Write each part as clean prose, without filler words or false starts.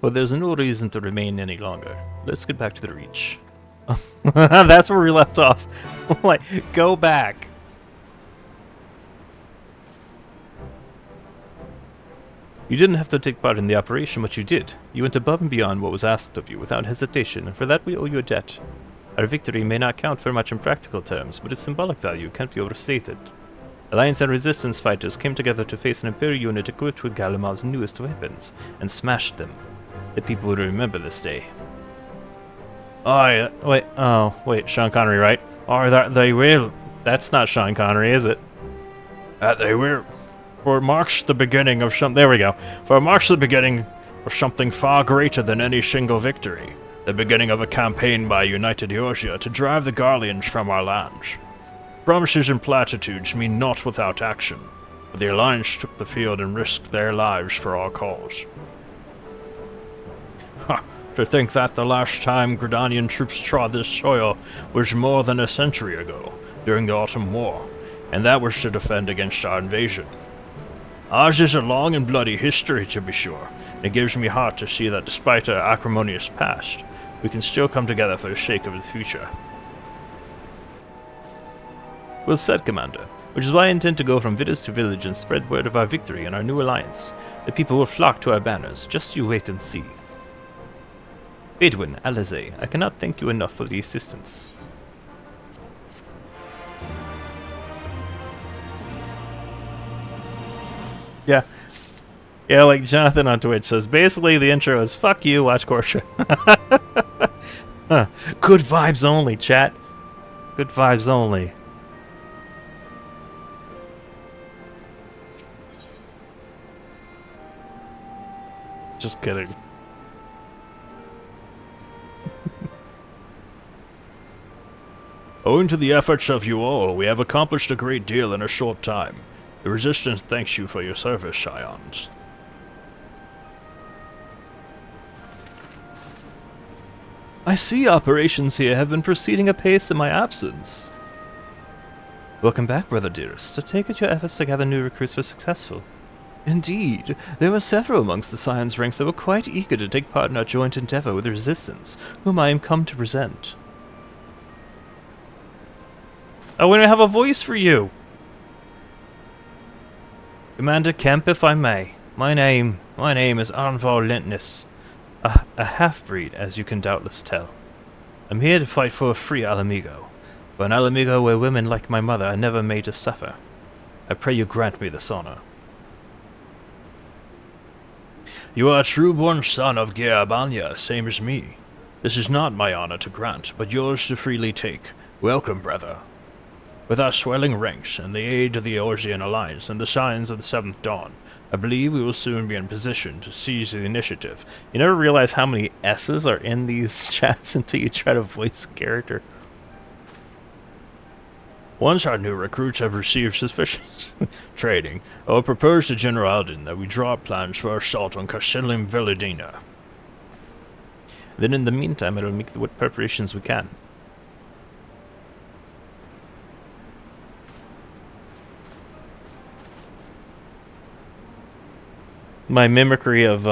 Well, there's no reason to remain any longer. Let's get back to the Reach. That's where we left off. Like, go back. You didn't have to take part in the operation, but you did. You went above and beyond what was asked of you without hesitation, and for that we owe you a debt. Our victory may not count for much in practical terms, but its symbolic value can't be overstated. Alliance and Resistance fighters came together to face an Imperial unit equipped with Galimal's newest weapons, and smashed them. The people would remember this day. Wait, Sean Connery, right? Oh, that they will. That's not Sean Connery, is it? They will. For it marks the beginning of there we go. For it marks the beginning of something far greater than any single victory. The beginning of a campaign by United Eorzea to drive the Garleans from our lands. Promises and platitudes mean naught without action, but the Alliance took the field and risked their lives for our cause. Ha! To think that the last time Gridanian troops trod this soil was more than a century ago, during the Autumn War, and that was to defend against our invasion. Ours is a long and bloody history, to be sure, and it gives me heart to see that despite our acrimonious past, we can still come together for the sake of the future. Well said, Commander, which is why I intend to go from village to village and spread word of our victory and our new alliance. The people will flock to our banners, just you wait and see. Bedouin, Alizé, I cannot thank you enough for the assistance. Yeah, like Jonathan on Twitch says, basically the intro is, fuck you, watch Korsha. Good vibes only, chat. Good vibes only. Just kidding. Owing to the efforts of you all, we have accomplished a great deal in a short time. The Resistance thanks you for your service, Scions. I see operations here have been proceeding apace in my absence. Welcome back, brother dearest. I take it your efforts to gather new recruits were successful. Indeed, there were several amongst the Scions ranks that were quite eager to take part in our joint endeavor with the Resistance, whom I am come to present. Oh, we don't have a voice for you! Commander Kemp, if I may. My name is Arnval Lentness, a half-breed, as you can doubtless tell. I'm here to fight for a free Alamigo, for an Alamigo where women like my mother are never made to suffer. I pray you grant me this honor. You are a true-born son of Geabanya, same as me. This is not my honor to grant, but yours to freely take. Welcome, brother. With our swelling ranks, and the aid of the Eorzean Alliance and the signs of the Seventh Dawn, I believe we will soon be in position to seize the initiative. You never realize how many S's are in these chats until you try to voice a character. Once our new recruits have received sufficient training, I will propose to General Alden that we draw up plans for our assault on Castellum Velodyne. Then in the meantime, I will make what preparations we can. My mimicry of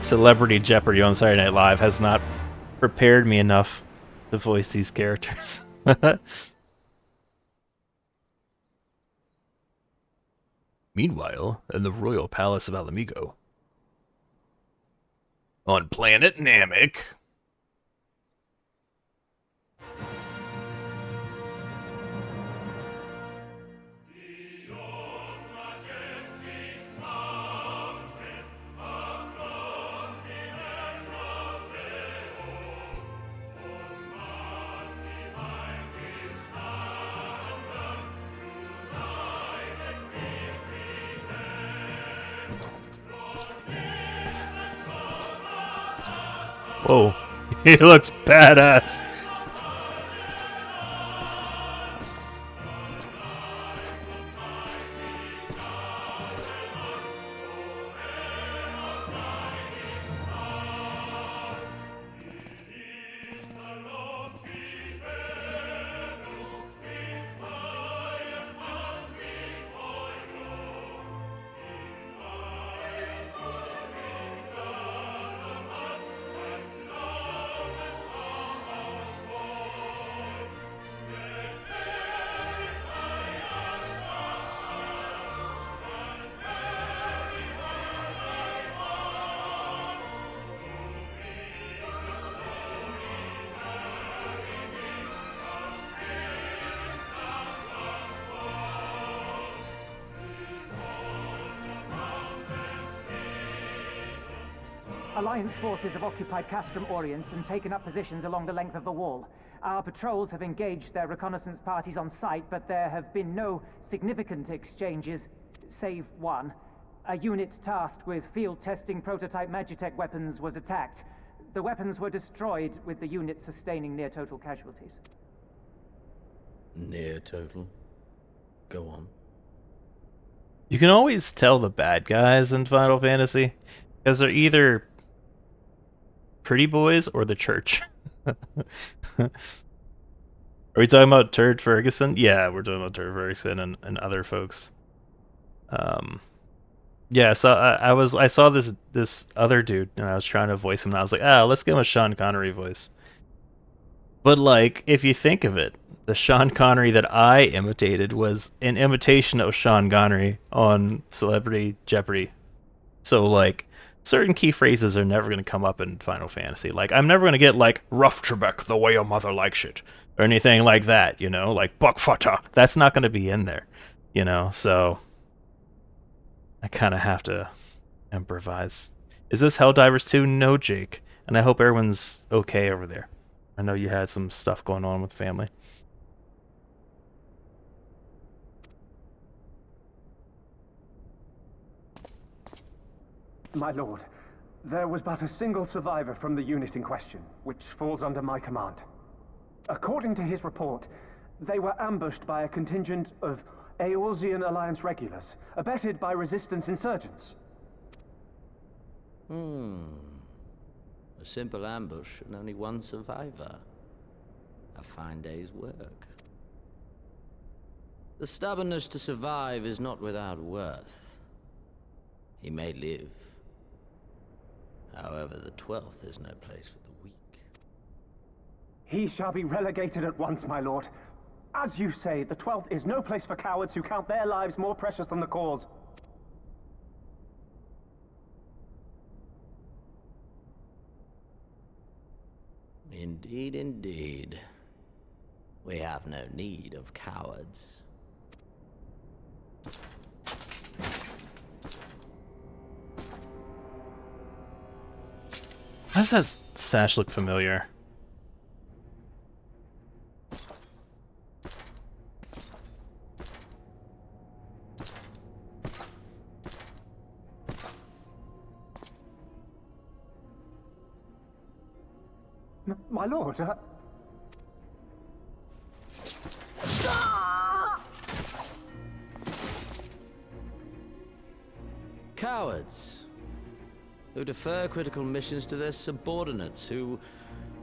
Celebrity Jeopardy on Saturday Night Live has not prepared me enough to voice these characters. Meanwhile, in the royal palace of Alamigo. On planet Namek. Whoa, he looks badass. Alliance forces have occupied Castrum Orients and taken up positions along the length of the wall. Our patrols have engaged their reconnaissance parties on site, but there have been no significant exchanges, save one. A unit tasked with field testing prototype Magitech weapons was attacked. The weapons were destroyed, with the unit sustaining near-total casualties. Near-total? Go on. You can always tell the bad guys in Final Fantasy, because they're either pretty boys or the church. Are we talking about Turd Ferguson? Yeah, we're talking about Turd Ferguson and other folks. Yeah, so I saw this other dude and I was trying to voice him and I was like, let's give him a Sean Connery voice. But like, if you think of it, the Sean Connery that I imitated was an imitation of Sean Connery on Celebrity Jeopardy. So like, certain key phrases are never going to come up in Final Fantasy. Like, I'm never going to get like rough Trebek the way your mother likes it or anything like that, you know, like Buckfutter. That's not going to be in there, you know. So I kind of have to improvise. Is this Helldivers 2? No, Jake. And I hope everyone's okay over there. I know you had some stuff going on with family. My lord, there was but a single survivor from the unit in question, which falls under my command. According to his report, they were ambushed by a contingent of Eorzean Alliance regulars, abetted by resistance insurgents. A simple ambush and only one survivor. A fine day's work. The stubbornness to survive is not without worth. He may live. However, the 12th is no place for the weak. He shall be relegated at once, my lord. As you say, the 12th is no place for cowards who count their lives more precious than the cause. Indeed, indeed. We have no need of cowards. How does that sash look familiar? My lord, Cowards, who defer critical missions to their subordinates, who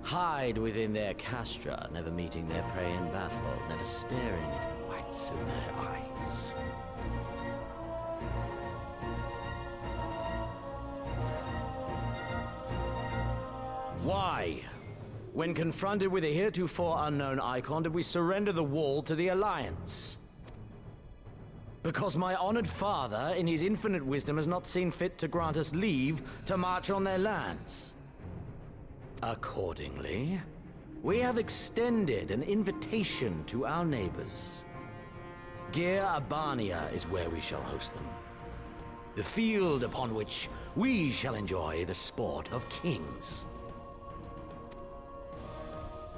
hide within their castra, never meeting their prey in battle, never staring into the whites of their eyes. Why? When confronted with a heretofore unknown icon, did we surrender the wall to the Alliance? Because my honored father, in his infinite wisdom, has not seen fit to grant us leave to march on their lands. Accordingly, we have extended an invitation to our neighbors. Gir Abania is where we shall host them. The field upon which we shall enjoy the sport of kings.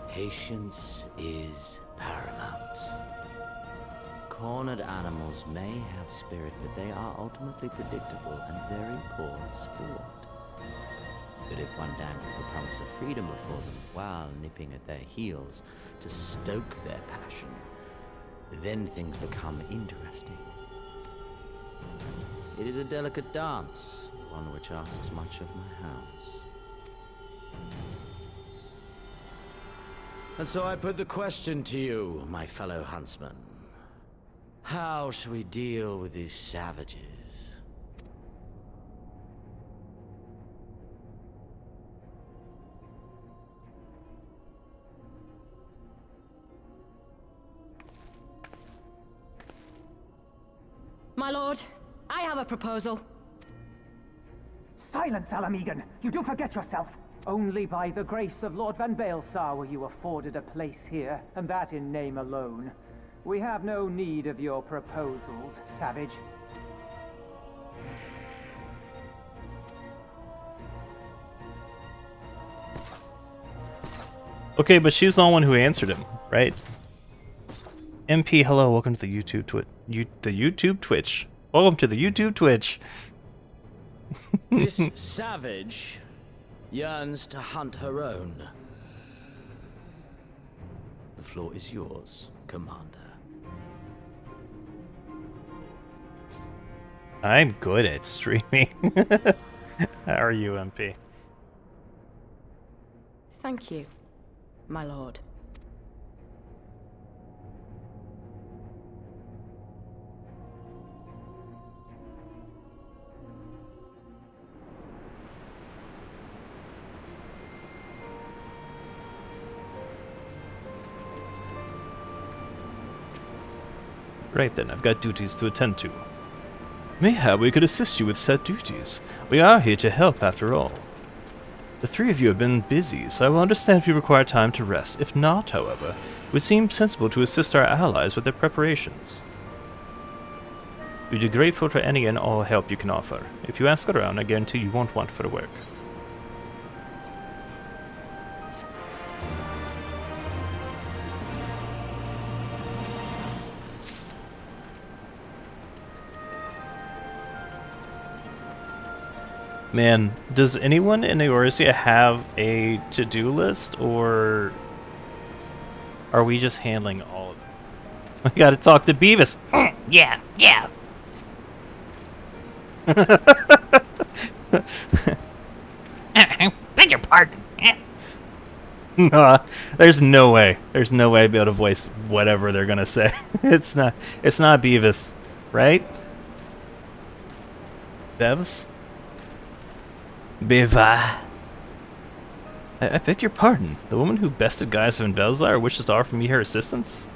Patience is paramount. Cornered animals may have spirit, but they are ultimately predictable and very poor sport. But if one dangles the promise of freedom before them while nipping at their heels to stoke their passion, then things become interesting. It is a delicate dance, one which asks much of my hounds. And so I put the question to you, my fellow huntsman. How shall we deal with these savages? My lord, I have a proposal. Silence, Alamegan! You do forget yourself! Only by the grace of Lord Van Baelsar were you afforded a place here, and that in name alone. We have no need of your proposals, savage. Okay, but she's the one who answered him, right? MP, hello, welcome to the YouTube Twitch. Welcome to the YouTube Twitch. This savage yearns to hunt her own. The floor is yours, Commander. I'm good at streaming. How are you, MP? Thank you, my lord. Right then, I've got duties to attend to. Mayhap we could assist you with said duties. We are here to help, after all. The three of you have been busy, so I will understand if you require time to rest. If not, however, it would seem sensible to assist our allies with their preparations. We'd be grateful for any and all help you can offer. If you ask around, I guarantee you won't want for the work. Man, does anyone in Eorzea have a to-do list, or are we just handling all of it? I gotta talk to Beavis. Yeah. Beg your pardon. There's no way. There's no way I'd be able to voice whatever they're gonna say. It's not Beavis, right? Bevs? Beva. I beg your pardon. The woman who bested Gaius of Envelzar wishes to offer me her assistance?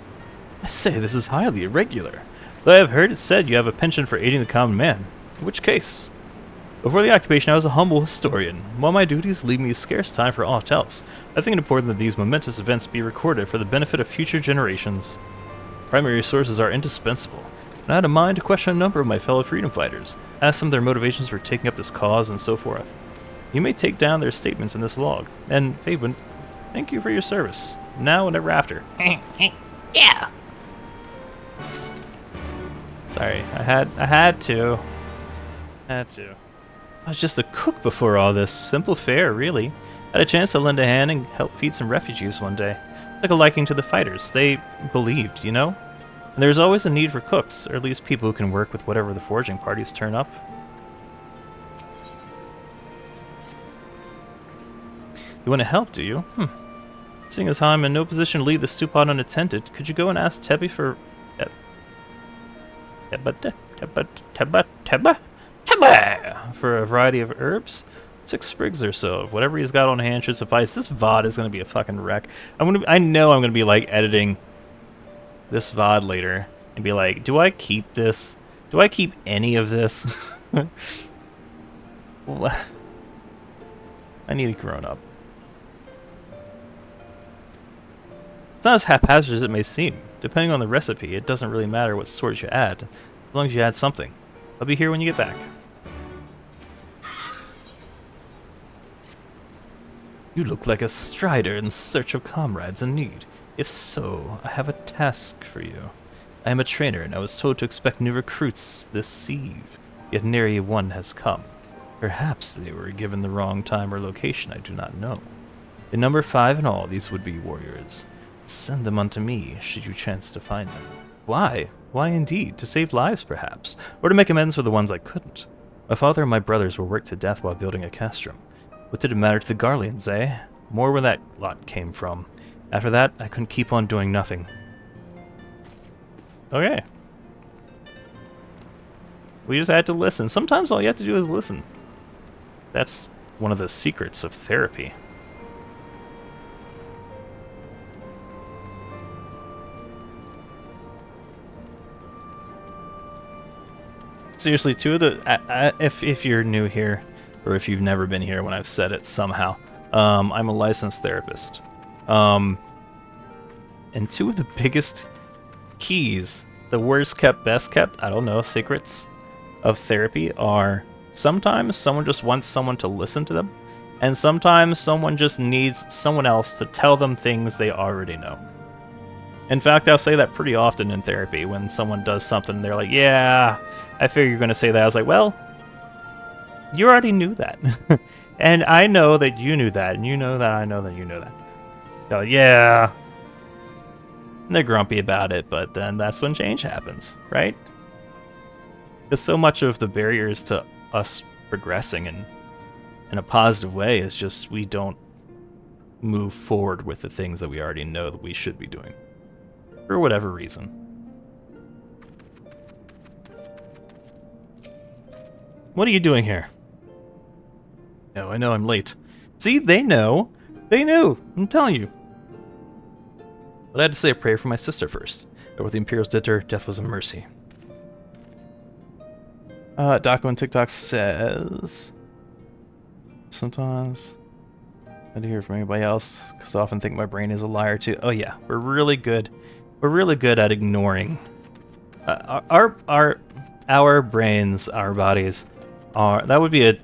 I say, this is highly irregular. Though I have heard it said you have a penchant for aiding the common man. In which case? Before the occupation, I was a humble historian. While my duties leave me scarce time for aught else, I think it important that these momentous events be recorded for the benefit of future generations. Primary sources are indispensable, and I had a mind to question a number of my fellow freedom fighters, ask them their motivations for taking up this cause, and so forth. You may take down their statements in this log, and, Fablin, thank you for your service, now and ever after. Yeah. Sorry, I had to. I was just a cook before all this. Simple fare, really. Had a chance to lend a hand and help feed some refugees one day. Took a liking to the fighters. They believed, you know? And there's always a need for cooks, or at least people who can work with whatever the foraging parties turn up. You want to help, do you? Seeing as how I'm in no position to leave the stew pot unattended, could you go and ask Tebby for... Tebba! For a variety of herbs? 6 sprigs or so. Whatever he's got on hand should suffice. This VOD is going to be a fucking wreck. I know I'm going to be, like, editing this VOD later and be like, do I keep this? Do I keep any of this? I need a grown-up. It's not as haphazard as it may seem. Depending on the recipe, it doesn't really matter what sort you add, as long as you add something. I'll be here when you get back. You look like a strider in search of comrades in need. If so, I have a task for you. I am a trainer, and I was told to expect new recruits this eve, yet nary one has come. Perhaps they were given the wrong time or location, I do not know. In number 5 in all, these would-be warriors. Send them unto me, should you chance to find them. Why? Why indeed? To save lives, perhaps, or to make amends for the ones I couldn't. My father and my brothers were worked to death while building a castrum. What did it matter to the Garleans, eh? More where that lot came from. After that, I couldn't keep on doing nothing. Okay. We just had to listen. Sometimes all you have to do is listen. That's one of the secrets of therapy. Seriously, two of the... if you're new here, or if you've never been here when I've said it somehow, I'm a licensed therapist. And two of the biggest keys, the worst kept, best kept, I don't know, secrets of therapy are sometimes someone just wants someone to listen to them, And sometimes someone just needs someone else to tell them things they already know. In fact, I'll say that pretty often in therapy when someone does something, they're like, yeah, I figure you're going to say that. I was like, well, you already knew that. And I know that you knew that, and you know that I know that you know that. So, yeah. And they're grumpy about it, but then that's when change happens, right? Because so much of the barriers to us progressing in a positive way is just we don't move forward with the things that we already know that we should be doing. For whatever reason. What are you doing here? No, I know I'm late. See, they know. They knew. I'm telling you. But I had to say a prayer for my sister first. But with the Imperials did her, death was a mercy. Daco on TikTok says... Sometimes... I didn't hear from anybody else, because I often think my brain is a liar too. Oh yeah, we're really good. We're really good at ignoring. Our brains, our bodies, are... That would be a...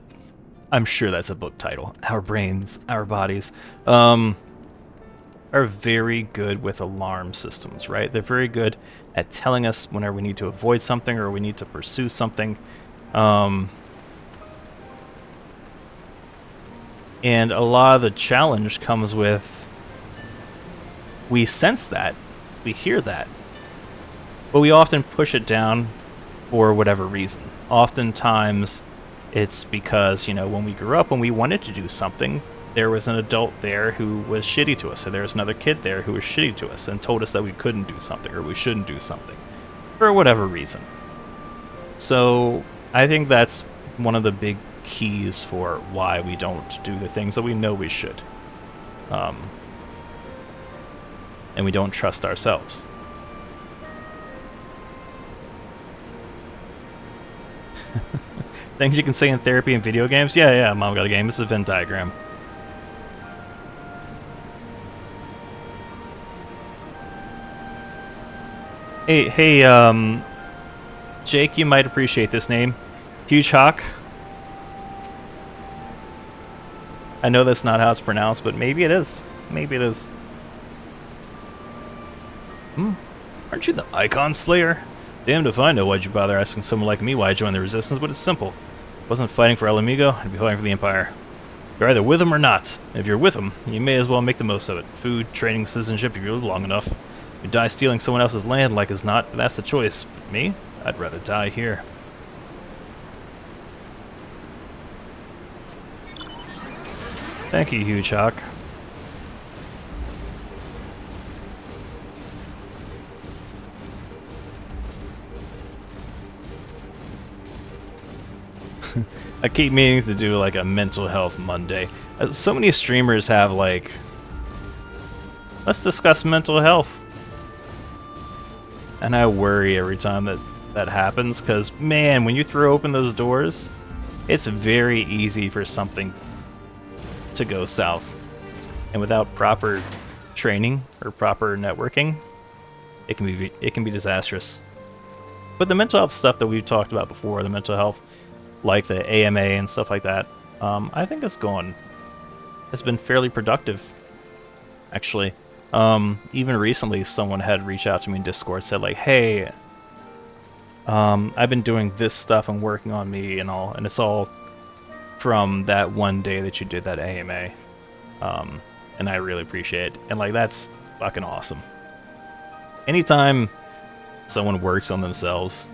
I'm sure that's a book title. Our brains, our bodies, are very good with alarm systems, right? They're very good at telling us whenever we need to avoid something or we need to pursue something. And a lot of the challenge comes with we sense that, we hear that, but we often push it down for whatever reason. Oftentimes, it's because, you know, when we grew up, when we wanted to do something, there was an adult there who was shitty to us, or there was another kid there who was shitty to us and told us that we couldn't do something or we shouldn't do something for whatever reason. So I think that's one of the big keys for why we don't do the things that we know we should. And we don't trust ourselves. Things you can say in therapy and video games? Yeah, Mom got a game. This is a Venn diagram. Hey, Jake, you might appreciate this name. Huge Hawk. I know that's not how it's pronounced, but maybe it is. Maybe it is. Aren't you the Icon Slayer? Damned if I know why'd you bother asking someone like me why I joined the Resistance, but it's simple. If I wasn't fighting for El Amigo, I'd be fighting for the Empire. You're either with them or not. If you're with them, you may as well make the most of it. Food, training, citizenship, if you live long enough. You die stealing someone else's land like as not, but that's the choice. But me? I'd rather die here. Thank you, Huge Hawk. I keep meaning to do like a mental health Monday. So many streamers have like, let's discuss mental health. And I worry every time that happens, because man, when you throw open those doors, it's very easy for something to go south. And without proper training or proper networking, it can be disastrous. But the mental health stuff that we've talked about before, the mental health, like the AMA and stuff like that, I think it's been fairly productive, actually. Even recently, someone had reached out to me in Discord, said like, hey, I've been doing this stuff and working on me and all, and it's all from that one day that you did that AMA. And I really appreciate it. And like, that's fucking awesome. Anytime someone works on themselves,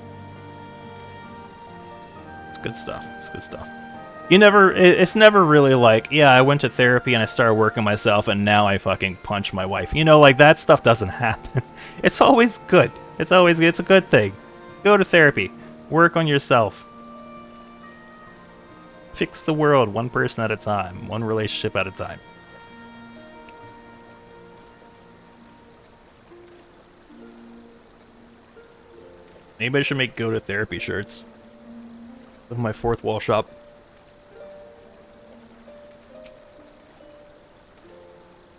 it's good stuff. It's good stuff. It's never really like, yeah, I went to therapy and I started working myself and now I fucking punch my wife. You know, like that stuff doesn't happen. It's always good. It's a good thing. Go to therapy. Work on yourself. Fix the world one person at a time, one relationship at a time. Anybody should make go to therapy shirts. With my fourth wall shop.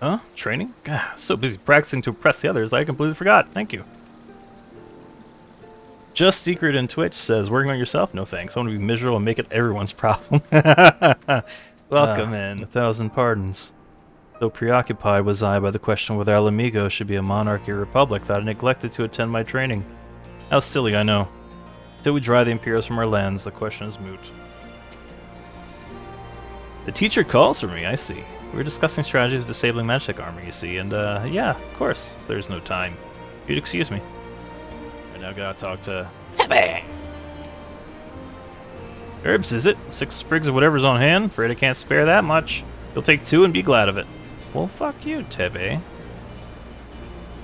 Huh? Training? God, so busy practicing to impress the others, I completely forgot. Thank you. Just Secret in Twitch says, working on yourself? No thanks. I want to be miserable and make it everyone's problem. Welcome in. 1,000 pardons. So preoccupied was I by the question whether El Amigo should be a monarchy or republic that I neglected to attend my training. How silly, I know. Until we drive the Imperials from our lands, the question is moot. The teacher calls for me, I see. We were discussing strategies of disabling magic armor, you see, and yeah, of course, there's no time. You'd excuse me. I now gotta talk to Tebe! Herbs, is it? 6 sprigs of whatever's on hand? Afraid I can't spare that much. You'll take 2 and be glad of it. Well, fuck you, Tebe.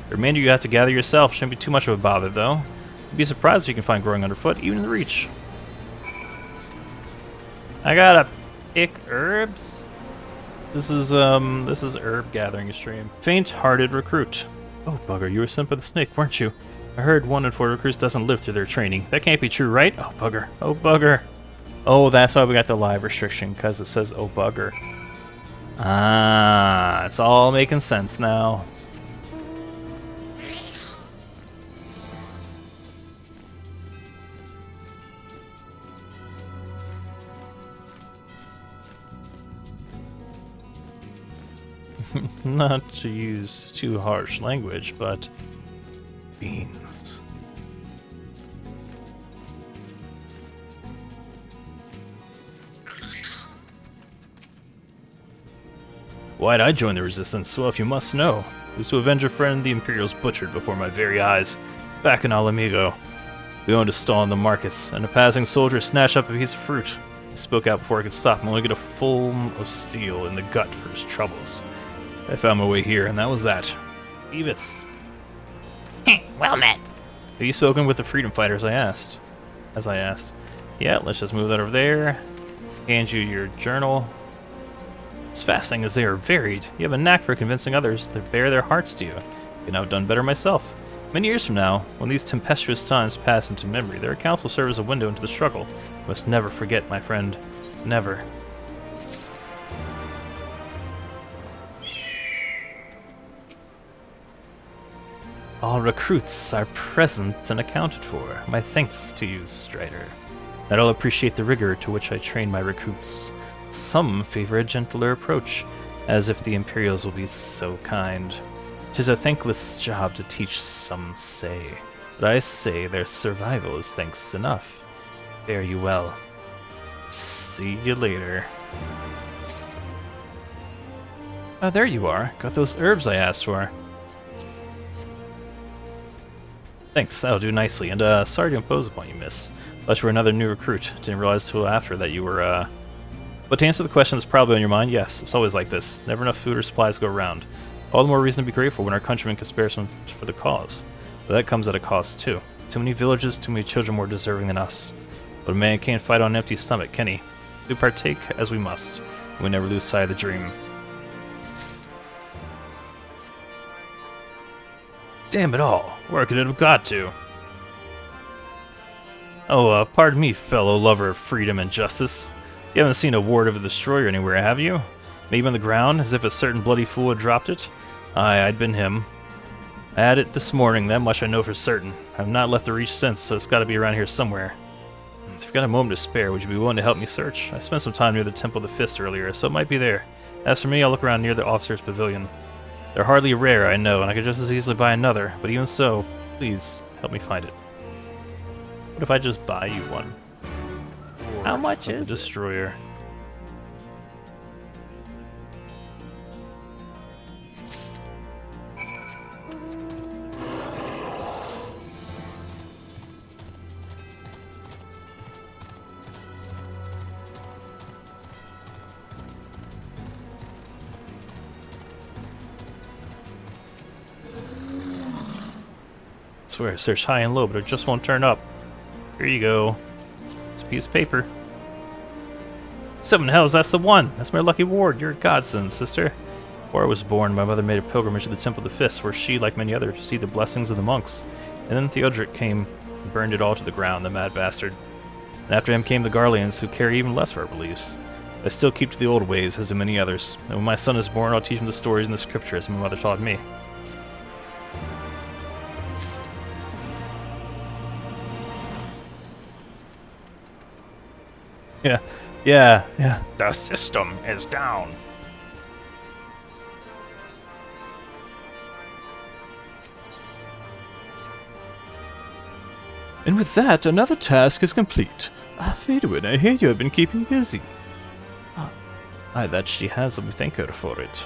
The remainder you have to gather yourself. Shouldn't be too much of a bother, though. You'd be surprised if you can find growing underfoot, even in the reach. I gotta pick herbs? This is herb gathering stream. Faint-hearted recruit. Oh, bugger, you were sent by the snake, weren't you? I heard 1 in 4 recruits doesn't live through their training. That can't be true, right? Oh, bugger. Oh, bugger. Oh, that's why we got the live restriction, because it says, oh, bugger. Ah, it's all making sense now. Not to use too harsh language, but beans. Why'd I join the resistance? Well, if you must know, it was to avenge a friend the Imperials butchered before my very eyes, back in Al Amigo. We owned a stall in the markets, and a passing soldier snatched up a piece of fruit. He spoke out before I could stop him, only get a full of steel in the gut for his troubles. I found my way here, and that was that. Beavis. Well met. Have you spoken with the freedom fighters? I asked. Yeah, let's just move that over there. Hand you your journal. It's fascinating as they are varied. You have a knack for convincing others to bare their hearts to you. I could have done better myself. Many years from now, when these tempestuous times pass into memory, their accounts will serve as a window into the struggle. You must never forget, my friend. Never. All recruits are present and accounted for. My thanks to you, Strider. I don't appreciate the rigor to which I train my recruits. Some favor a gentler approach, as if the Imperials will be so kind. 'Tis a thankless job to teach, some say, but I say their survival is thanks enough. Fare you well. See you later. Oh, there you are. Got those herbs I asked for. Thanks, that'll do nicely, and sorry to impose upon you, miss. Thought you were another new recruit. Didn't realize till after that you were, But to answer the question that's probably on your mind, yes, it's always like this. Never enough food or supplies go around. All the more reason to be grateful when our countrymen can spare some for the cause. But that comes at a cost, too. Too many villages, too many children more deserving than us. But a man can't fight on an empty stomach, can he? We partake as we must, and we never lose sight of the dream. Damn it all, where could it have got to? Oh, pardon me, fellow lover of freedom and justice. You haven't seen a ward of a destroyer anywhere, have you? Maybe on the ground, as if a certain bloody fool had dropped it? Aye, I'd been him. I had it this morning, that much I know for certain. I've not left the reach since, so it's gotta be around here somewhere. If you've got a moment to spare, would you be willing to help me search? I spent some time near the Temple of the Fist earlier, so it might be there. As for me, I'll look around near the officer's pavilion. They're hardly rare, I know, and I could just as easily buy another, but even so, please, help me find it. What if I just buy you one? How much is the destroyer? I swear, I searched high and low, but it just won't turn up. Here you go. It's a piece of paper. 7 hells, that's the one! That's my lucky ward. You're a godsend, sister. Before I was born, my mother made a pilgrimage to the Temple of the Fist, where she, like many others, received the blessings of the monks. And then Theodoric came and burned it all to the ground, the mad bastard. And after him came the Garleans, who carry even less of our beliefs. I still keep to the old ways, as do many others. And when my son is born, I'll teach him the stories and the scriptures my mother taught me. Yeah, Yeah, yeah. The system is down. And with that, another task is complete. Velodyne, I hear you have been keeping busy. Aye, that she has, and we thank her for it.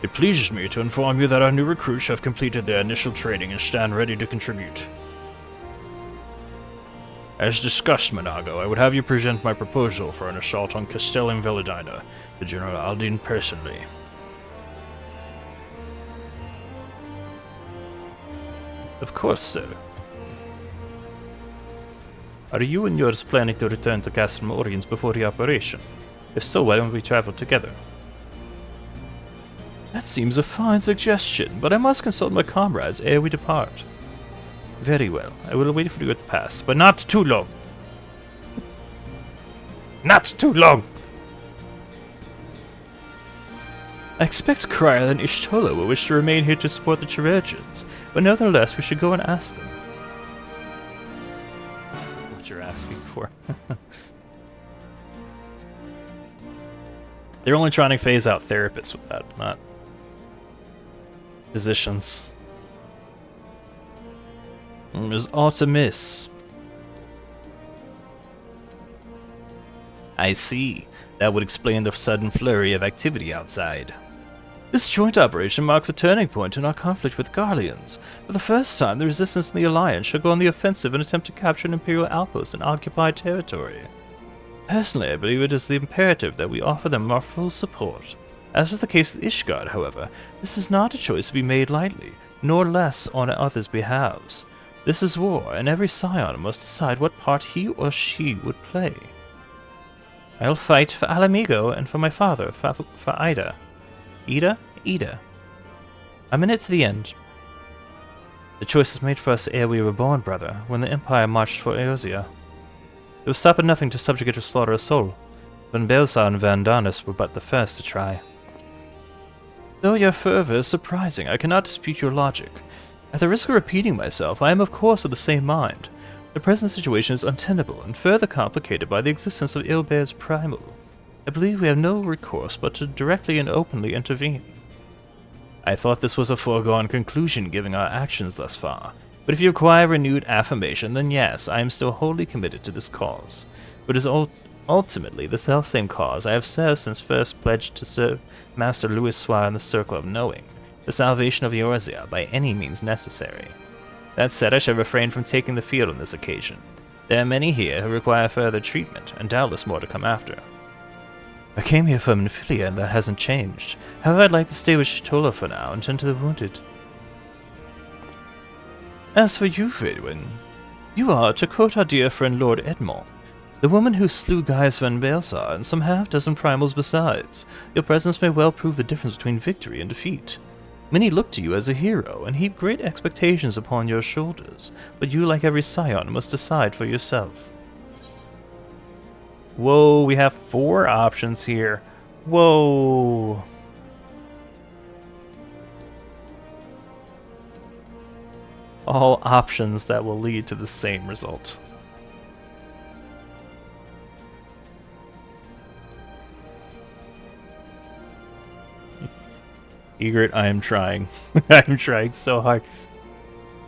It pleases me to inform you that our new recruits have completed their initial training and stand ready to contribute. As discussed, Monago, I would have you present my proposal for an assault on Castellum Velodyne to General Aldine personally. Of course, sir. Are you and yours planning to return to Castrum Oriens before the operation? If so, why don't we travel together? That seems a fine suggestion, but I must consult my comrades ere we depart. Very well, I will wait for you at the pass, but not too long. Not too long! I expect Kryl and Ishtola will wish to remain here to support the Chirurgeons, but nevertheless we should go and ask them. What you're asking for. They're only trying to phase out therapists with that, not physicians. There's Artemis. I see. That would explain the sudden flurry of activity outside. This joint operation marks a turning point in our conflict with Garleans. For the first time, the Resistance and the Alliance shall go on the offensive and attempt to capture an Imperial outpost in occupied territory. Personally, I believe it is imperative that we offer them our full support. As is the case with Ishgard, however, this is not a choice to be made lightly, nor less on others' behalves. This is war, and every scion must decide what part he or she would play. I will fight for Alamigo and for my father, for Ida. Ida? I'm in it to the end. The choice was made for us ere we were born, brother, when the Empire marched for Eorzea. It was stop at nothing to subjugate or slaughter a soul, when Belsa and Vandanis were but the first to try. Though your fervor is surprising, I cannot dispute your logic. At the risk of repeating myself, I am of course of the same mind. The present situation is untenable, and further complicated by the existence of Ilbear's Primal. I believe we have no recourse but to directly and openly intervene. I thought this was a foregone conclusion given our actions thus far, but if you require renewed affirmation, then yes, I am still wholly committed to this cause. But it is ultimately the selfsame cause I have served since first pledged to serve Master Louis Soir in the Circle of Knowing, the salvation of Eorzea by any means necessary. That said, I shall refrain from taking the field on this occasion. There are many here who require further treatment, and doubtless more to come after. I came here from Infilia, and that hasn't changed. However, I'd like to stay with Shitola for now and tend to the wounded. As for you, Velodyne, you are, to quote our dear friend Lord Edmond, the woman who slew Gaius van Baelsar and some half-dozen primals besides. Your presence may well prove the difference between victory and defeat. Many look to you as a hero and heap great expectations upon your shoulders, but you, like every scion, must decide for yourself. Whoa, we have 4 options here. Whoa. All options that will lead to the same result. Egret, I am trying. I am trying so hard.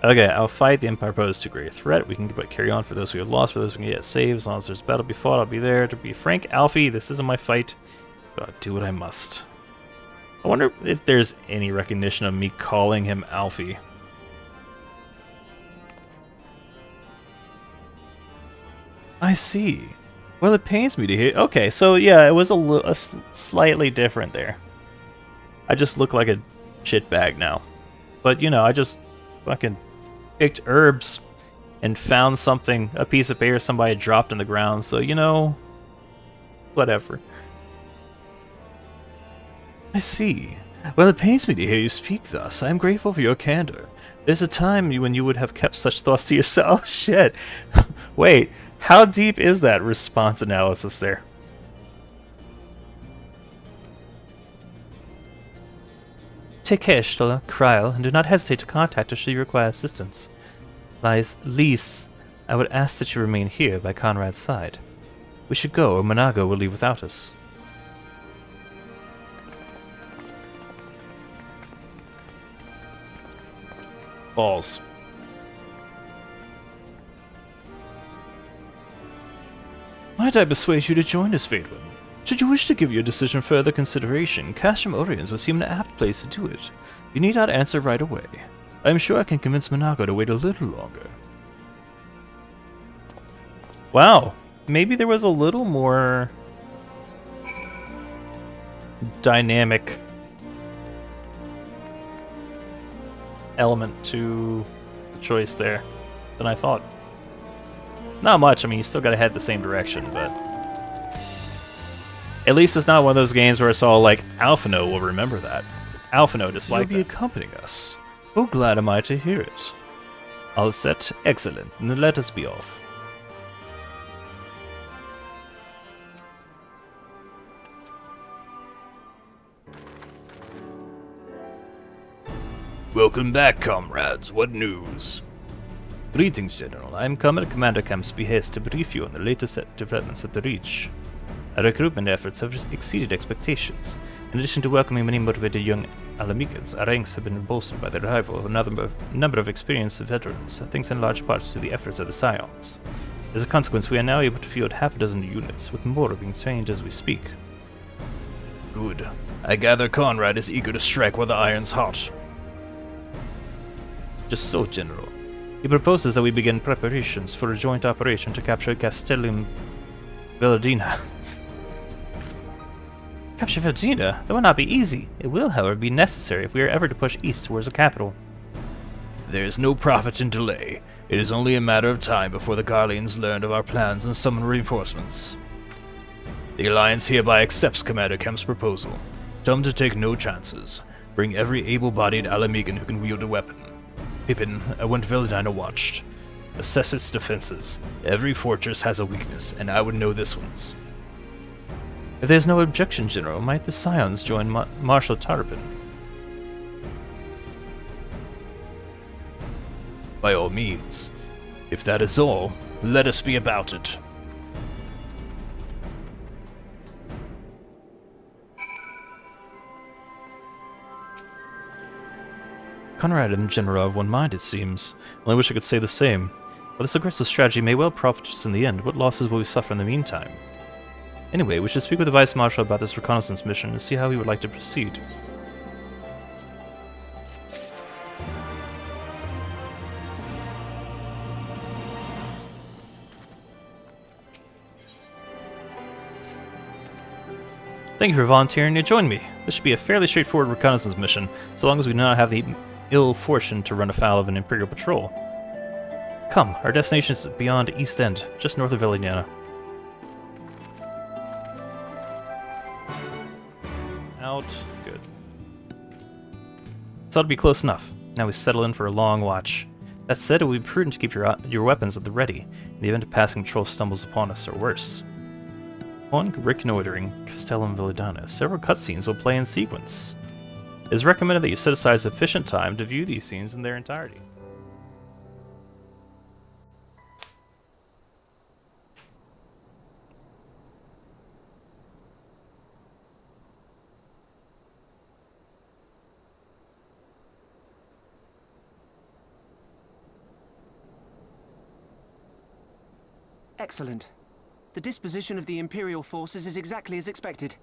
Okay, I'll fight the Empire pose too great a threat. We can carry on for those who have lost, for those who can get saved. As long as there's battle to be fought, I'll be there. To be frank, Alfie, this isn't my fight, but I'll do what I must. I wonder if there's any recognition of me calling him Alfie. I see. Well, it pains me to hear. Okay, so yeah, it was slightly different there. I just look like a shitbag now. But, you know, I just fucking picked herbs and found something, a piece of paper somebody dropped in the ground, so, you know, whatever. I see. Well, it pains me to hear you speak thus. I am grateful for your candor. There's a time when you would have kept such thoughts to yourself. Shit. Wait, how deep is that response analysis there? Take care, Stola, Kryl, and do not hesitate to contact us should you require assistance. Lise, I would ask that you remain here by Conrad's side. We should go, or Monago will leave without us. Balls. Might I persuade you to join us, Velodyne? Should you wish to give your decision further consideration, Castrum Oriens would seem an apt place to do it. You need not answer right away. I am sure I can convince Monago to wait a little longer. Wow, maybe there was a little more dynamic element to the choice there than I thought. Not much, I mean, you still gotta head the same direction, but... At least it's not one of those games where it's all like, Alphino will remember that. Alphino disliked that. You'll be accompanying us. Oh, glad am I to hear it. All set? Excellent. Then let us be off. Welcome back, comrades. What news? Greetings, General. I am come at Commander Camp's behest to brief you on the latest developments at the Reach. Our recruitment efforts have exceeded expectations. In addition to welcoming many motivated young Alamicans, our ranks have been bolstered by the arrival of a number of experienced veterans, thanks in large part to the efforts of the Scions. As a consequence, we are now able to field half a dozen units, with more being trained as we speak. Good. I gather Conrad is eager to strike while the iron's hot. Just so, General. He proposes that we begin preparations for a joint operation to capture Castellum Velodyne. Capture Velodyne? That will not be easy. It will, however, be necessary if we are ever to push east towards the capital. There is no profit in delay. It is only a matter of time before the Garleans learn of our plans and summon reinforcements. The Alliance hereby accepts Commander Kemp's proposal. Tell them to take no chances. Bring every able-bodied Alamigan who can wield a weapon. Pippin, I want Velodyne watched. Assess its defenses. Every fortress has a weakness, and I would know this one's. If there's no objection, General, might the Scions join Marshal Tarpin? By all means. If that is all, let us be about it. Conrad and General are of one mind, it seems. Well, I wish I could say the same. While this aggressive strategy may well profit us in the end, what losses will we suffer in the meantime? Anyway, we should speak with the Vice Marshal about this reconnaissance mission and see how he would like to proceed. Thank you for volunteering to join me. This should be a fairly straightforward reconnaissance mission, so long as we do not have the ill fortune to run afoul of an Imperial patrol. Come, our destination is beyond East End, just north of Velodyne. Out. Good. So that'll be close enough. Now we settle in for a long watch. That said, it would be prudent to keep your weapons at the ready, in the event a passing patrol stumbles upon us, or worse. On reconnoitering Castellum Velodyne, several cutscenes will play in sequence. It is recommended that you set aside sufficient time to view these scenes in their entirety. Excellent. The disposition of the Imperial forces is exactly as expected.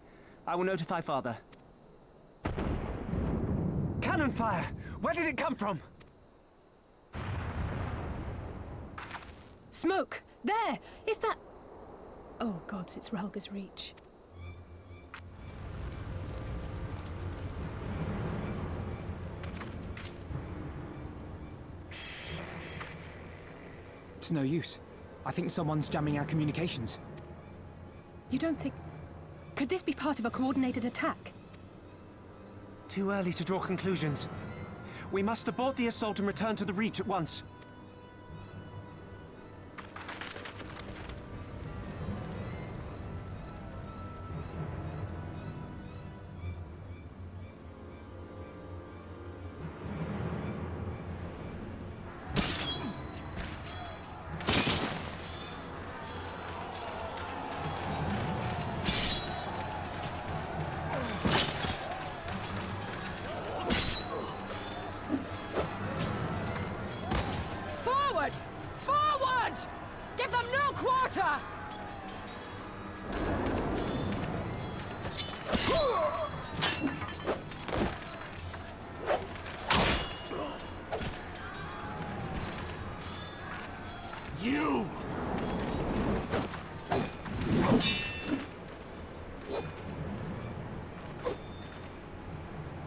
I will notify Father. Cannon fire! Where did it come from? Smoke! There! Is that... Oh gods, it's Rhalga's Reach. It's no use. I think someone's jamming our communications. You don't think... Could this be part of a coordinated attack? Too early to draw conclusions. We must abort the assault and return to the Reach at once.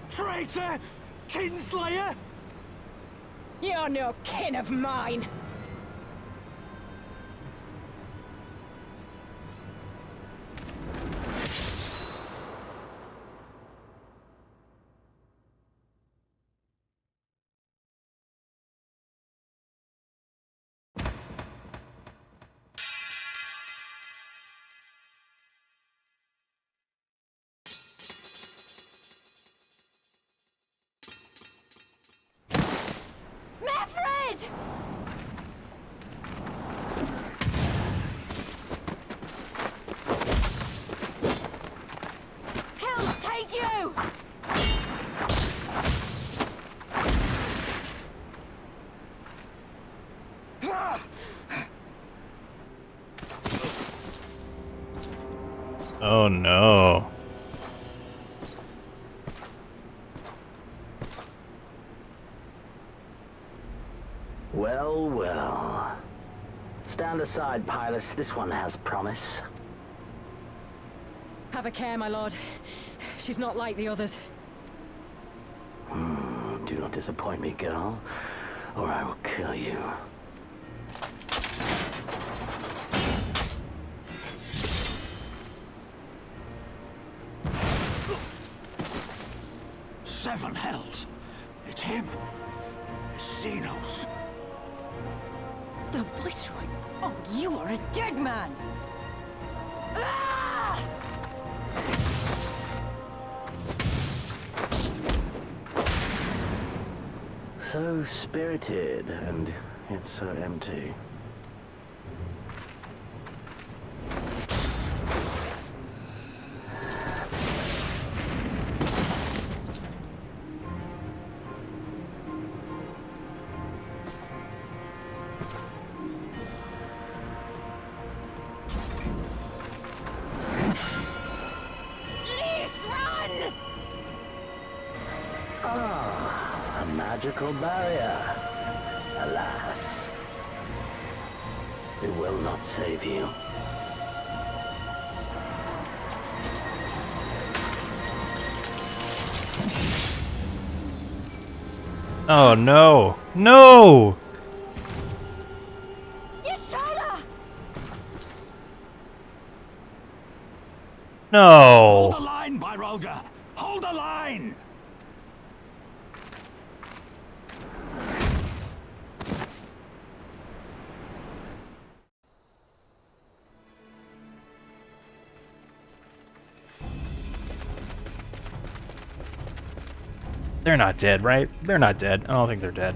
Traitor! Kinslayer! You're no kin of mine! Meffred! He'll take you! Oh no. Well, well. Stand aside, Pilus. This one has promise. Have a care, my lord. She's not like the others. Do not disappoint me, girl, or I will kill you. Seven hells! It's him! It's Zenos! The Viceroy! Oh, you are a dead man! Ah! So spirited, and yet so empty. A magical barrier. Alas, it will not save you. Oh no! No! Yashala! No! Hold the line, Byrolga! Hold the line! They're not dead, right? They're not dead. I don't think they're dead.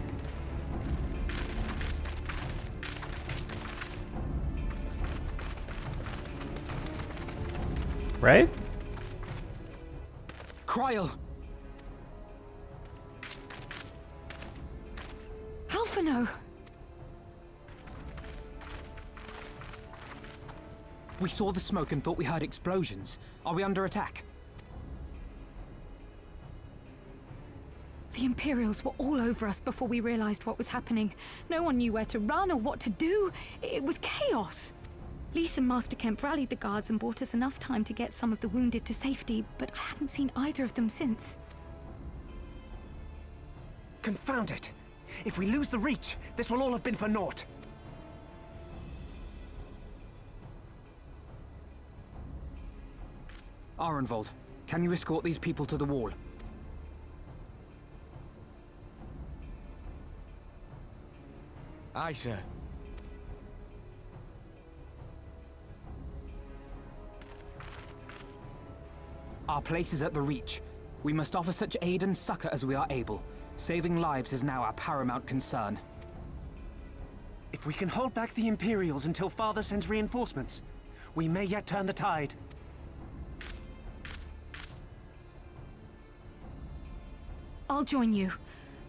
Right? Kryl! Alphino! We saw the smoke and thought we heard explosions. Are we under attack? The Imperials were all over us before we realized what was happening. No one knew where to run or what to do. It was chaos. Lise and Master Kemp rallied the guards and bought us enough time to get some of the wounded to safety, but I haven't seen either of them since. Confound it! If we lose the Reach, this will all have been for naught. Arenvold, can you escort these people to the wall? Aye, sir. Our place is at the Reach. We must offer such aid and succor as we are able. Saving lives is now our paramount concern. If we can hold back the Imperials until Father sends reinforcements, we may yet turn the tide. I'll join you.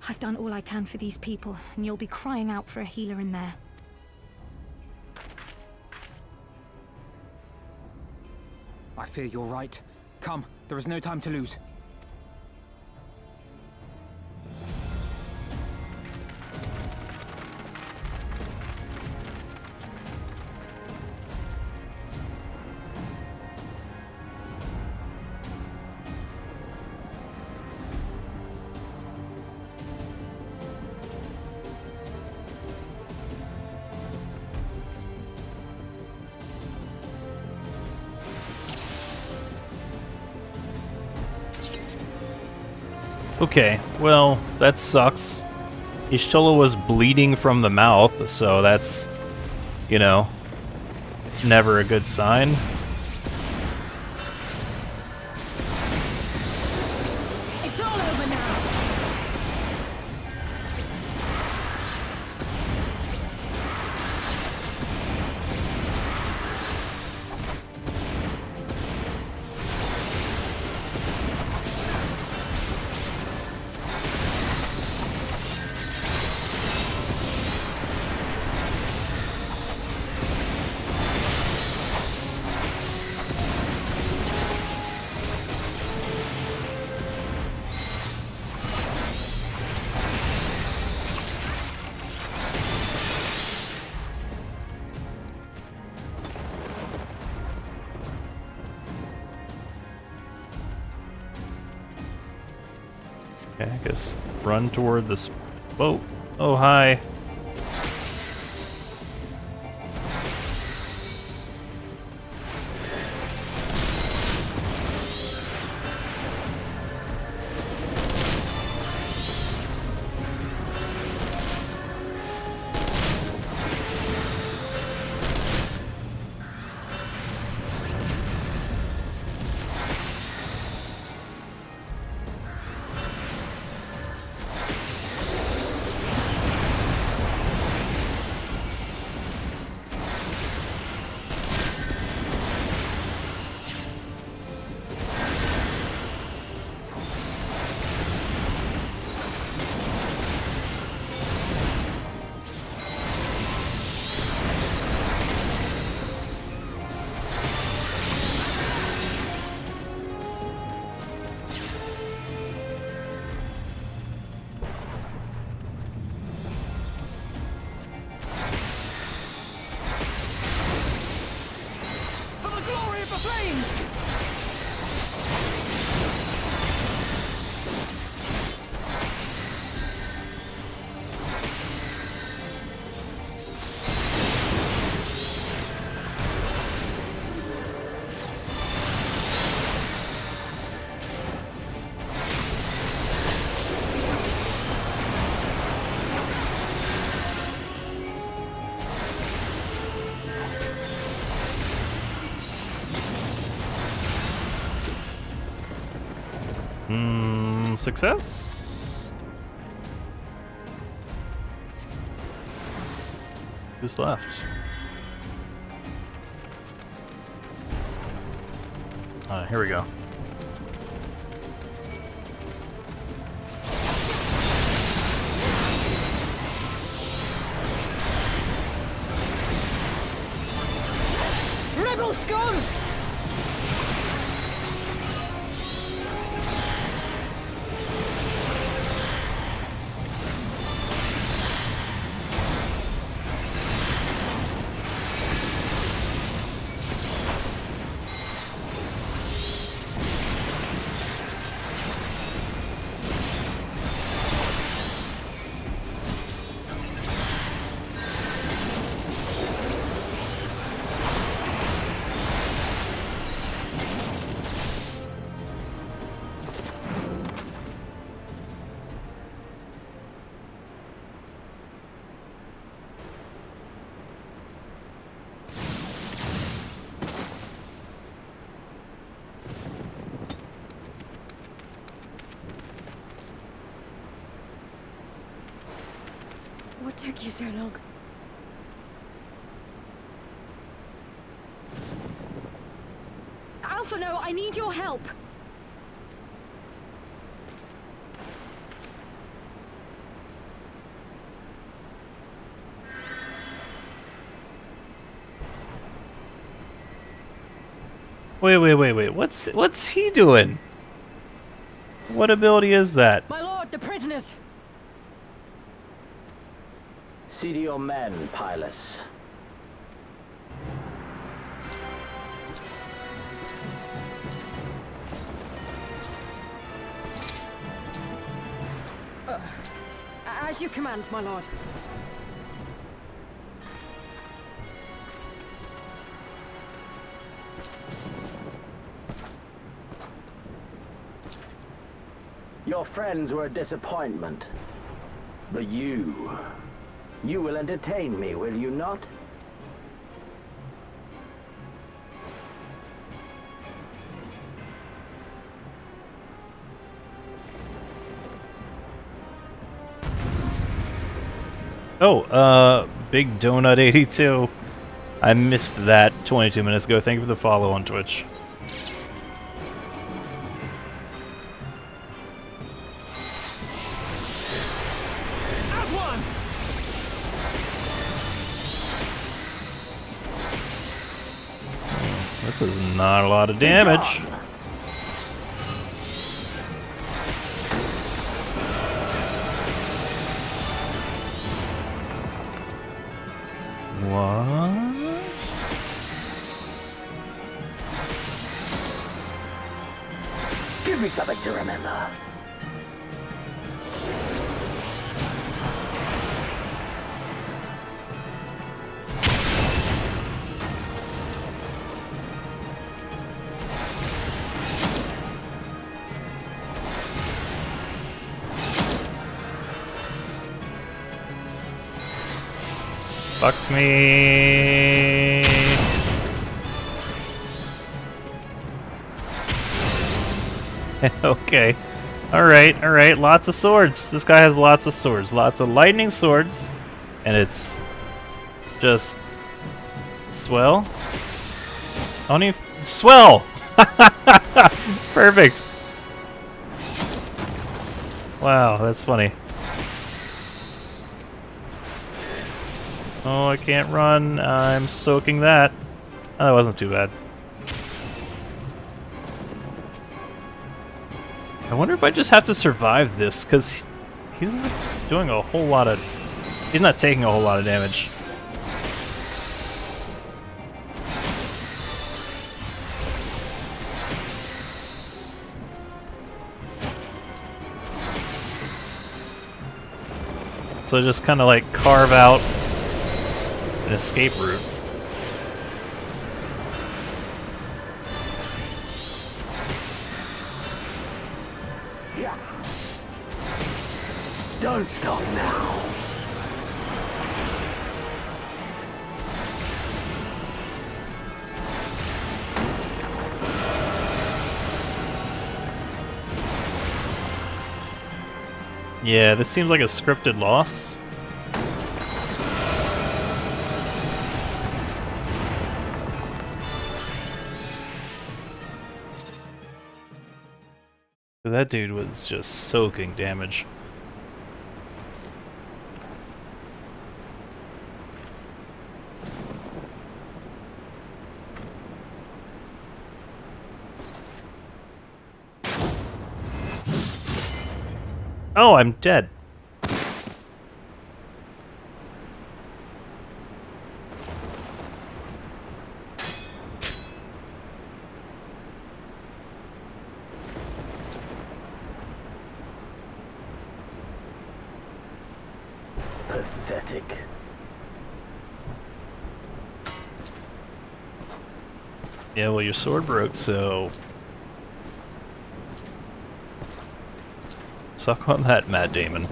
I've done all I can for these people, and you'll be crying out for a healer in there. I fear you're right. Come, there is no time to lose. Okay, well, that sucks. Ishtola was bleeding from the mouth, so that's, you know, never a good sign. It's all over now. Okay, I guess run toward this boat. Oh, hi. For the glory of the flames! Success? Who's left? Here we go. Rebel scum! What took you so long? Alpha, no, I need your help. Wait. What's he doing? What ability is that? My lord, the prisoners. See to your men, Pylus. As you command, my lord. Your friends were a disappointment. But you will entertain me, will you not? Oh, Big Donut 82. I missed that 22 minutes ago. Thank you for the follow on Twitch. This is not a lot of damage. What? Give me something to remember. Fuck me. Okay. Alright. Lots of swords. This guy has lots of swords. Lots of lightning swords. And it's just swell. Only swell! Perfect. Wow, that's funny. Oh, I can't run. I'm soaking that. Oh, that wasn't too bad. I wonder if I just have to survive this, because he's not doing a whole lot of... He's not taking a whole lot of damage. So just kind of like carve out an escape route. Yeah. Don't stop now. Yeah, this seems like a scripted loss. That dude was just soaking damage. Oh, I'm dead. Pathetic. Yeah, well, your sword broke, so... Suck on that, Matt Damon.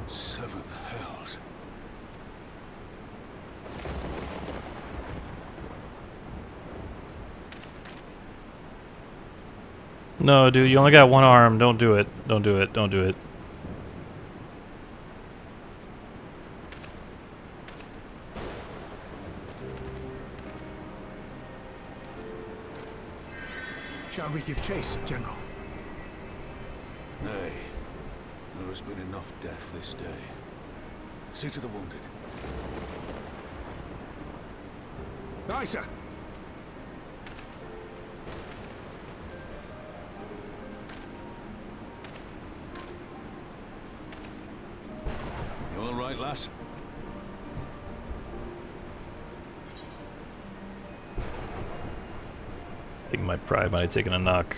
Seven hells. No, dude, you only got one arm. Don't do it. Don't do it. Don't do it. Shall we give chase, General? Nay. There has been enough death this day. See to the wounded. Aye, sir. You all right, lass? I think my pride might have taken a knock.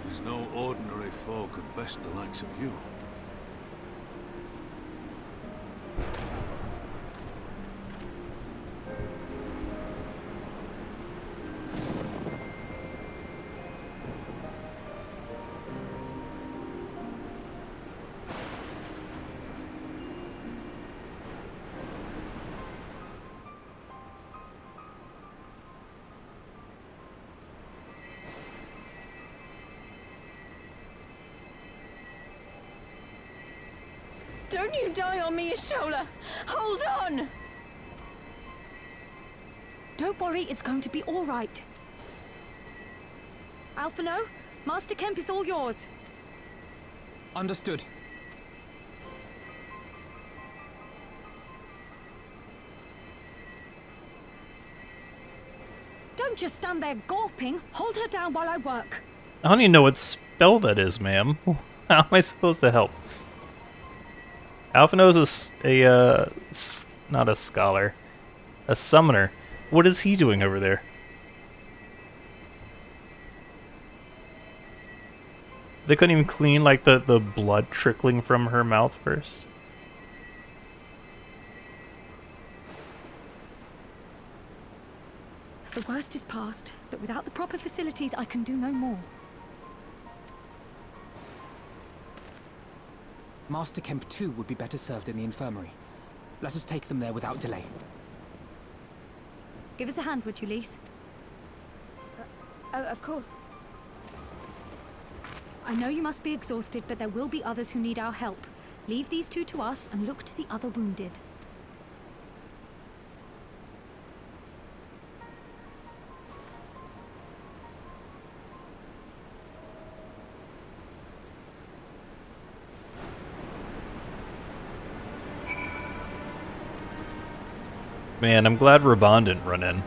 There's no ordinary foe could best the likes of you. Don't you die on me, Ishola! Hold on! Don't worry, it's going to be all right. Alphino, Master Kemp is all yours. Understood. Don't just stand there gawping. Hold her down while I work. I don't even know what spell that is, ma'am. How am I supposed to help? Alphino's not a scholar, a summoner. What is he doing over there? They couldn't even clean, like, the blood trickling from her mouth first? The worst is past, but without the proper facilities, I can do no more. Master Kemp too would be better served in the infirmary. Let us take them there without delay. Give us a hand, would you, Lise? Of course. I know you must be exhausted, but there will be others who need our help. Leave these two to us and look to the other wounded. Man, I'm glad Raban didn't run in.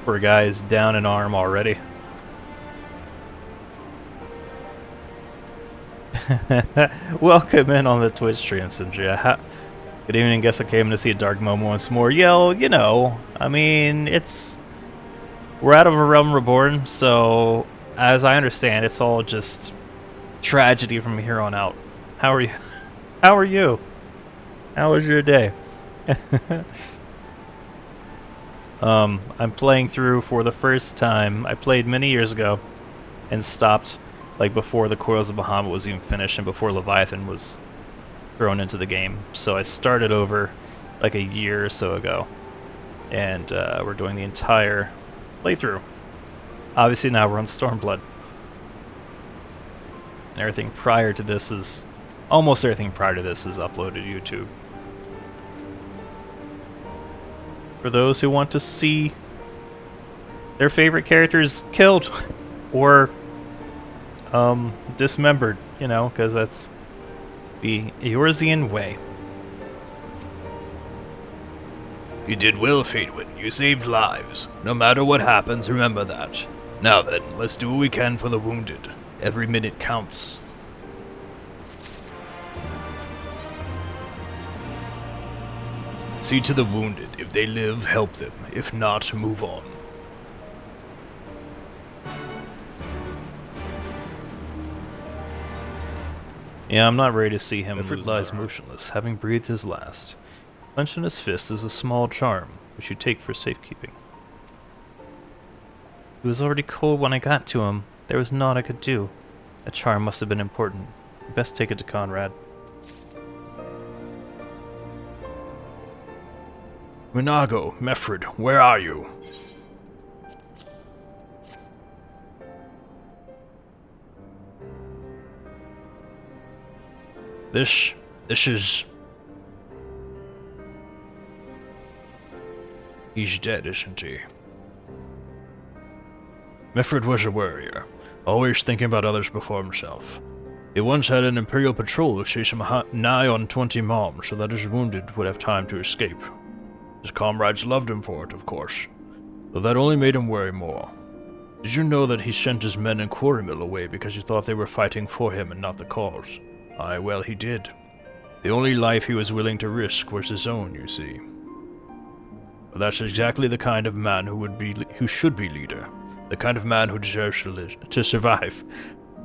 Poor guy's down an arm already. Welcome in on the Twitch stream, Sindria. Good evening, guess I came to see a Dark Moment once more. Yo, you know, I mean, we're out of a Realm Reborn, so as I understand, it's all just tragedy from here on out. How are you? How are you? How was your day? I'm playing through for the first time. I played many years ago and stopped like before the Coils of Bahamut was even finished and before Leviathan was thrown into the game. So I started over like a year or so ago, and we're doing the entire playthrough. Obviously now we're on Stormblood. And everything prior to this is, almost everything prior to this is uploaded to YouTube. For those who want to see their favorite characters killed or dismembered, you know, because that's the Eorzean way. You did well, Fatewind. You saved lives. No matter what happens, remember that. Now then, let's do what we can for the wounded. Every minute counts. See to the wounded. If they live, help them. If not, move on. Yeah, I'm not ready to see him lose. Lies motionless, having breathed his last. Clenched in his fist is a small charm, which you take for safekeeping. He was already cold when I got to him. There was naught I could do. That charm must have been important. Best take it to Conrad. Minago, Mefrid, where are you? This is... He's dead, isn't he? Mefrid was a warrior, always thinking about others before himself. He once had an Imperial patrol chase him nigh on 20 moms so that his wounded would have time to escape. His comrades loved him for it, of course, though that only made him worry more. Did you know that he sent his men in Quarrymill away because he thought they were fighting for him and not the cause? Aye, well, he did. The only life he was willing to risk was his own, you see. But that's exactly the kind of man who should be leader. The kind of man who deserves to survive.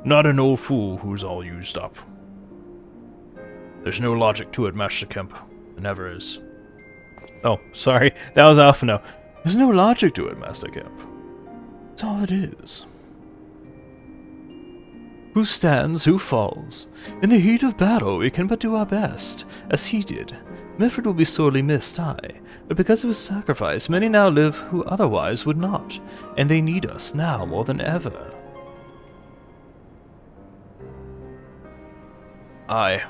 Not an old fool who's all used up. There's no logic to it, Master Kemp. There never is. Oh, sorry. That was Alphino. There's no logic to it, Master Kemp. That's all it is. Who stands, who falls. In the heat of battle, we can but do our best, as he did. Mefrid will be sorely missed, aye, but because of his sacrifice, many now live who otherwise would not, and they need us now more than ever. Aye.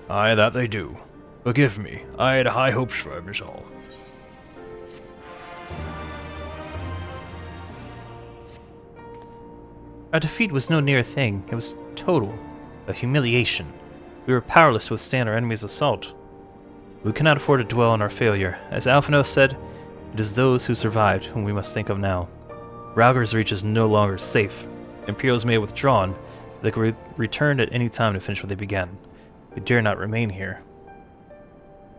Aye, that they do. Forgive me, I had high hopes for him is all. Our defeat was no mere thing. It was total. A humiliation. We were powerless to withstand our enemy's assault. We cannot afford to dwell on our failure. As Alphinaud said, it is those who survived whom we must think of now. Rauger's Reach is no longer safe. The Imperials may have withdrawn, but they could return at any time to finish what they began. We dare not remain here.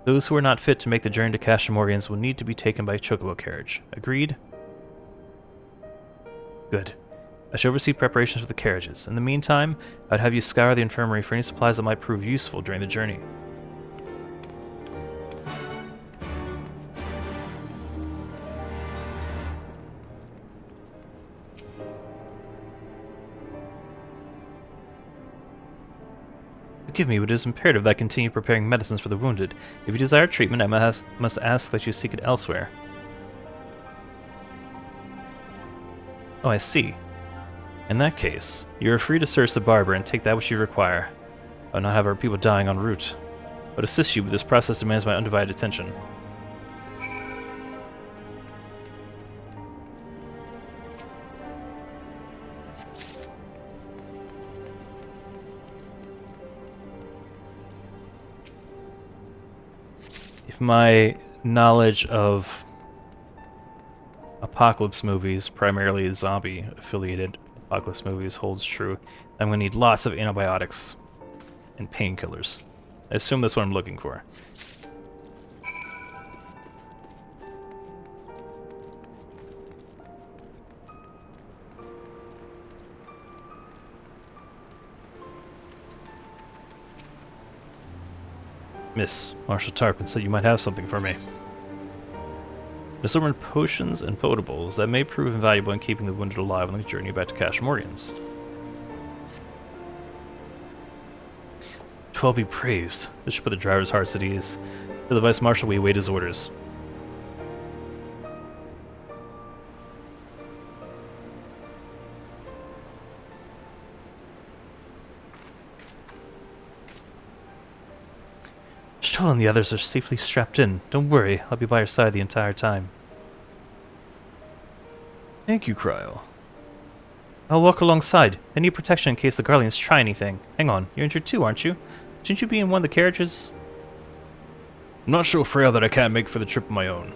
Those who are not fit to make the journey to Castramorians will need to be taken by chocobo carriage. Agreed? Good. I shall oversee preparations for the carriages. In the meantime, I'd have you scour the infirmary for any supplies that might prove useful during the journey. Forgive me, but it is imperative that I continue preparing medicines for the wounded. If you desire treatment, I must ask that you seek it elsewhere. Oh, I see. In that case, you are free to search the barber and take that which you require. I will not have our people dying en route. But assist you, but this process demands my undivided attention. If my knowledge of apocalypse movies, primarily zombie-affiliated apocalypse movies, holds true, I'm going to need lots of antibiotics and painkillers. I assume that's what I'm looking for. Miss, Marshal Tarpon said you might have something for me. Assortment potions and potables that may prove invaluable in keeping the wounded alive on the journey back to Castramorians. 12 be praised. This should put the driver's hearts at ease. To the Vice Marshal, we await his orders. Stoll and the others are safely strapped in. Don't worry, I'll be by your side the entire time. Thank you, Cryo. I'll walk alongside. I need protection in case the Guardians try anything. Hang on, you're injured too, aren't you? Shouldn't you be in one of the carriages? I'm not so frail that I can't make for the trip on my own.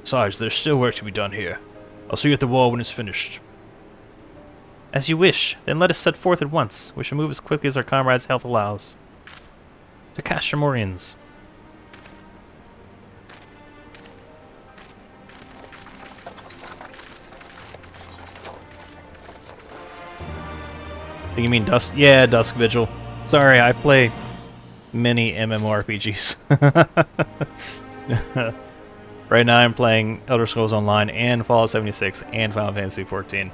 Besides, there's still work to be done here. I'll see you at the wall when it's finished. As you wish. Then let us set forth at once. We shall move as quickly as our comrades' health allows. To Castramorians. You mean Dusk? Yeah, Dusk Vigil. Sorry, I play many MMORPGs. Right now I'm playing Elder Scrolls Online and Fallout 76 and Final Fantasy 14.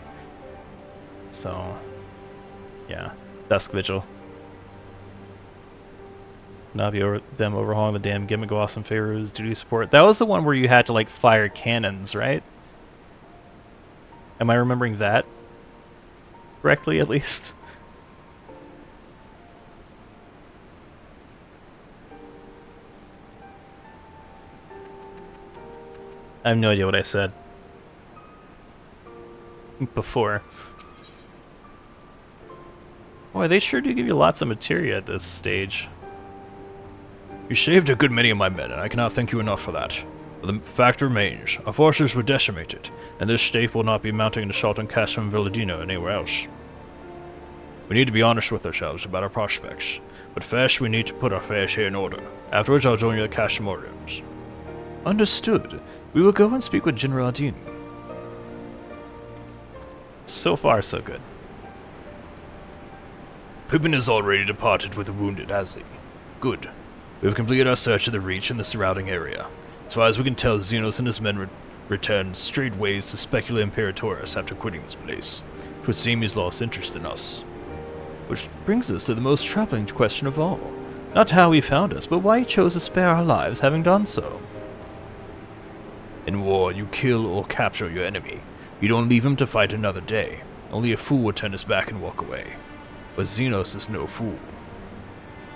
So, yeah, Dusk Vigil. Not be over them overhauling the damn gimmick awesome favors duty support. That was the one where you had to like fire cannons, right? Am I remembering that correctly, at least? I have no idea what I said before. Boy, they sure do give you lots of materia at this stage. You saved a good many of my men, and I cannot thank you enough for that. But the fact remains, our forces were decimated, and this state will not be mounting an assault on Castrum Velodyne or anywhere else. We need to be honest with ourselves about our prospects, but first we need to put our affairs here in order. Afterwards I'll join you at Castramorians. Understood. We will go and speak with General Adine. So far, so good. Pippin has already departed with the wounded, has he? Good. We have completed our search of the Reach and the surrounding area. As far as we can tell, Zenos and his men returned straight ways to Specula Imperatorus after quitting this place. It would seem he's lost interest in us. Which brings us to the most troubling question of all. Not how he found us, but why he chose to spare our lives having done so. In war, you kill or capture your enemy. You don't leave him to fight another day. Only a fool would turn his back and walk away. But Zenos is no fool.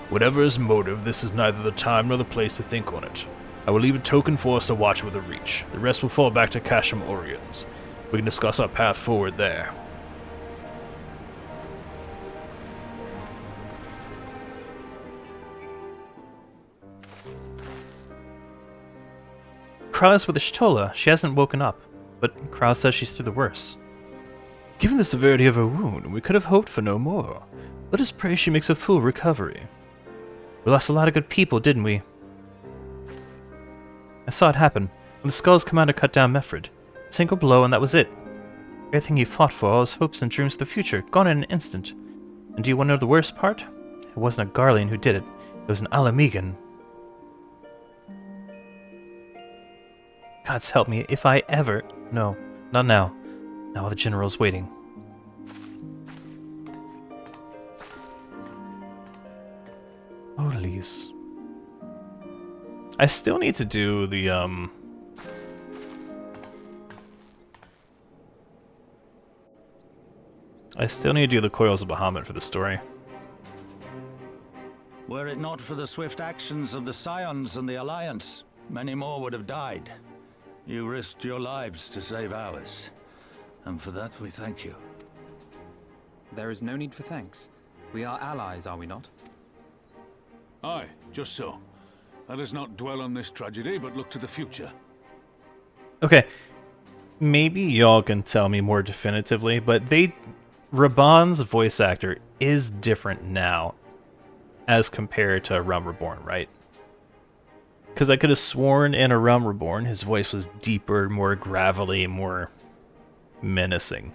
Whatever his motive, this is neither the time nor the place to think on it. I will leave a token force to watch over the Reach. The rest will fall back to Casham Orions. We can discuss our path forward there. Krau's with the Shtola. She hasn't woken up, but Krau says she's through the worst. Given the severity of her wound, we could have hoped for no more. Let us pray she makes a full recovery. We lost a lot of good people, didn't we? I saw it happen when the Skull's commander cut down Mefrid. A single blow and that was it. Everything he fought for, all his hopes and dreams for the future, gone in an instant. And do you want to know the worst part? It wasn't a Garlean who did it. It was an Alamegan. Gods help me if I ever... No, not now. Now the general's waiting. Oh, Lise. I still need to do the, I still need to do the Coils of Bahamut for the story. Were it not for the swift actions of the Scions and the Alliance, many more would have died. You risked your lives to save ours, and for that we thank you. There is no need for thanks. We are allies, are we not? Aye, just so. Let us not dwell on this tragedy, but look to the future. Okay, maybe y'all can tell me more definitively, but Raban's voice actor is different now as compared to Realm Reborn, right? Because I could have sworn in A Realm Reborn his voice was deeper, more gravelly, more menacing.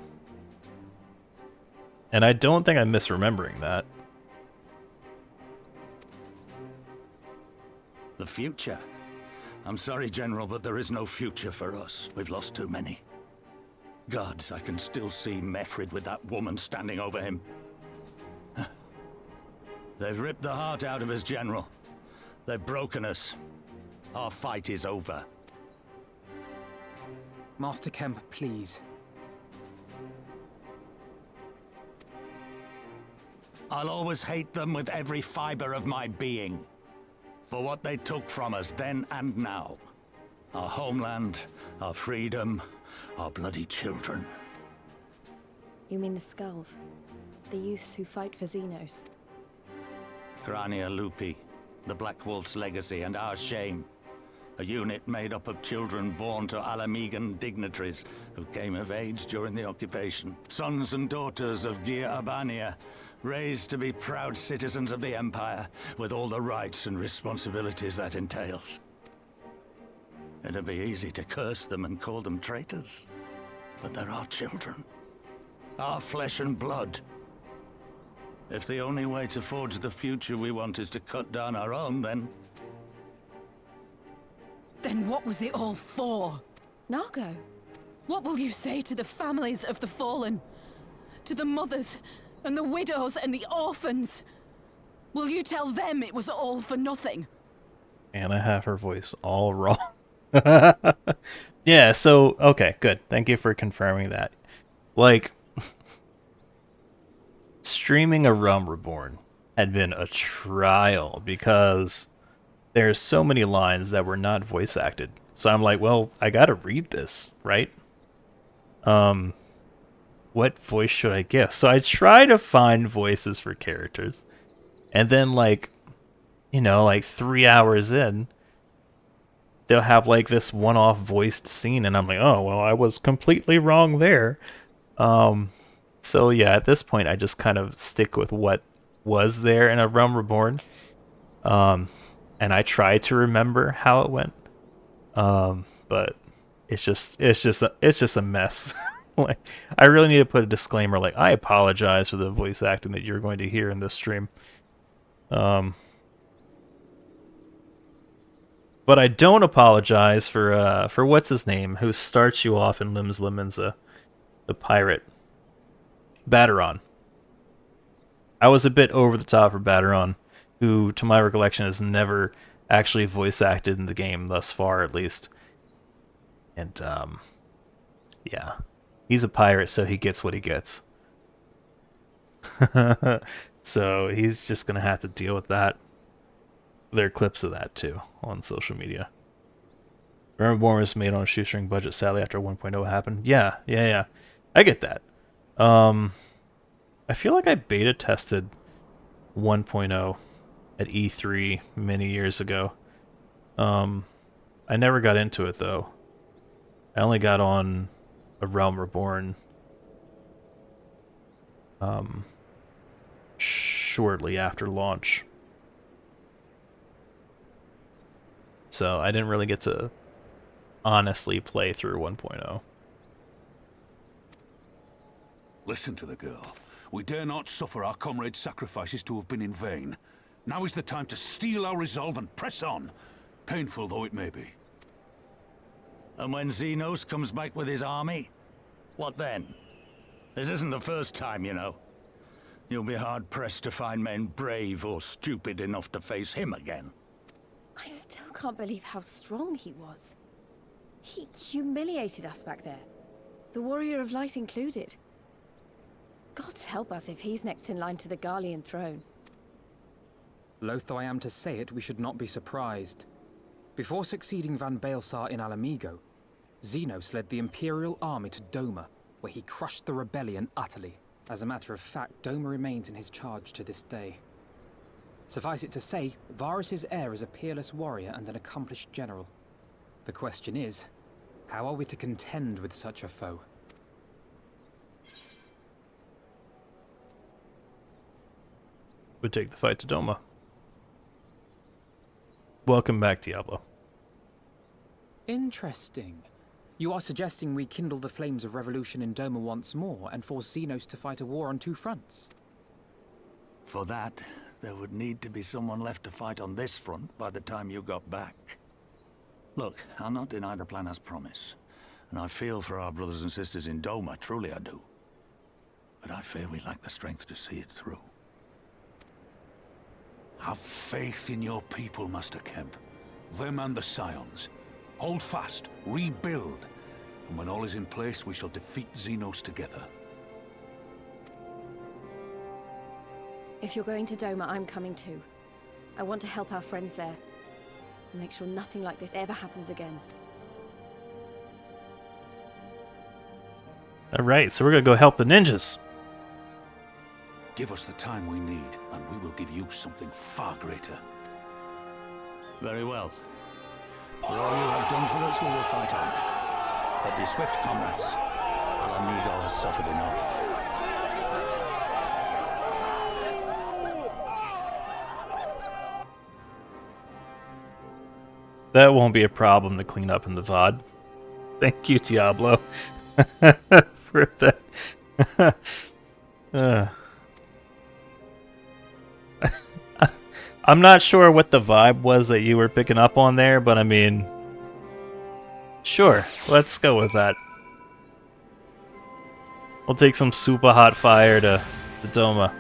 And I don't think I'm misremembering that. The future? I'm sorry, General, but there is no future for us. We've lost too many. Gods, I can still see Mefrid with that woman standing over him. They've ripped the heart out of us, General. They've broken us. Our fight is over. Master Kemp, please. I'll always hate them with every fiber of my being. For what they took from us then and now. Our homeland, our freedom, our bloody children. You mean the Skulls? The youths who fight for Zenos? Grania Lupi, the Black Wolf's legacy and our shame. A unit made up of children born to Alamegan dignitaries who came of age during the occupation. Sons and daughters of Gir Abania, raised to be proud citizens of the Empire, with all the rights and responsibilities that entails. It'd be easy to curse them and call them traitors, but they're our children. Our flesh and blood. If the only way to forge the future we want is to cut down our own, then... Then what was it all for? Nargo? What will you say to the families of the fallen? To the mothers, and the widows, and the orphans? Will you tell them it was all for nothing? And I have her voice all wrong. Yeah, so, okay, good. Thank you for confirming that. Like, streaming A Realm Reborn had been a trial because there's so many lines that were not voice acted. So I'm like, well, I gotta read this, right? What voice should I give? So I try to find voices for characters. And then, like, you know, like 3 hours in, they'll have like this one-off voiced scene, and I'm like, oh, well, I was completely wrong there. So yeah, at this point, I just kind of stick with what was there in A Realm Reborn. And I try to remember how it went. But it's just a mess. Like, I really need to put a disclaimer, like, I apologize for the voice acting that you're going to hear in this stream. But I don't apologize for what's his name, who starts you off in Limbs Limenza, the pirate. Baderon. I was a bit over the top for Baderon, who, to my recollection, has never actually voice acted in the game thus far, at least. And, yeah. He's a pirate, so he gets what he gets. So he's just gonna have to deal with that. There are clips of that too on social media. Remember, Born was made on a shoestring budget, sadly, after 1.0 happened. Yeah. I get that. I feel like I beta tested 1.0 at E3 many years ago. I never got into it though. I only got on A Realm Reborn shortly after launch. So I didn't really get to honestly play through 1.0. Listen to the girl. We dare not suffer our comrades' sacrifices to have been in vain. Now is the time to steel our resolve and press on, painful though it may be. And when Zenos comes back with his army, what then? This isn't the first time, you know. You'll be hard-pressed to find men brave or stupid enough to face him again. I still can't believe how strong he was. He humiliated us back there. The Warrior of Light included. Gods help us if he's next in line to the Garlean throne. Loath though I am to say it, we should not be surprised. Before succeeding Van Baelsar in Alamigo, Zenos led the Imperial army to Doma, where he crushed the rebellion utterly. As a matter of fact, Doma remains in his charge to this day. Suffice it to say, Varus's heir is a peerless warrior and an accomplished general. The question is, how are we to contend with such a foe? Would take the fight to Doma. Welcome back, Diablo. Interesting. You are suggesting we kindle the flames of revolution in Doma once more and force Zenos to fight a war on two fronts? For that, there would need to be someone left to fight on this front by the time you got back. Look, I'll not deny the plan as promised, and I feel for our brothers and sisters in Doma, truly I do. But I fear we lack the strength to see it through. Have faith in your people, Master Kemp. Them and the Scions. Hold fast, rebuild, and when all is in place, we shall defeat Zenos together. If you're going to Doma, I'm coming too. I want to help our friends there, and make sure nothing like this ever happens again. Alright, so we're gonna go help the ninjas. Give us the time we need, and we will give you something far greater. Very well. For all you have done for us, we will fight on. But be swift, comrades. Alamigo has suffered enough. That won't be a problem to clean up in the VOD. Thank you, Diablo, for that. I'm not sure what the vibe was that you were picking up on there, but I mean, sure, let's go with that. We'll take some super hot fire to Doma.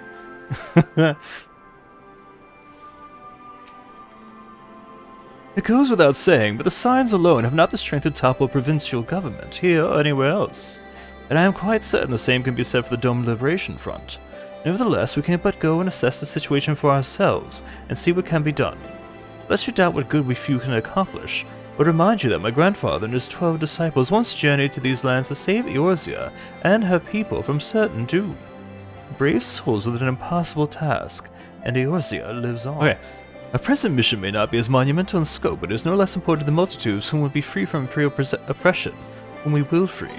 It goes without saying, but the Scions alone have not the strength to topple a provincial government, here or anywhere else. And I am quite certain the same can be said for the Dome Liberation Front. Nevertheless, we can but go and assess the situation for ourselves, and see what can be done. Lest you doubt what good we few can accomplish, but remind you that my grandfather and his 12 disciples once journeyed to these lands to save Eorzea and her people from certain doom. Brave souls with an impossible task, and Eorzea lives on. Okay. Our present mission may not be as monumental in scope, but it is no less important to the multitudes whom would be free from imperial oppression, whom we will free.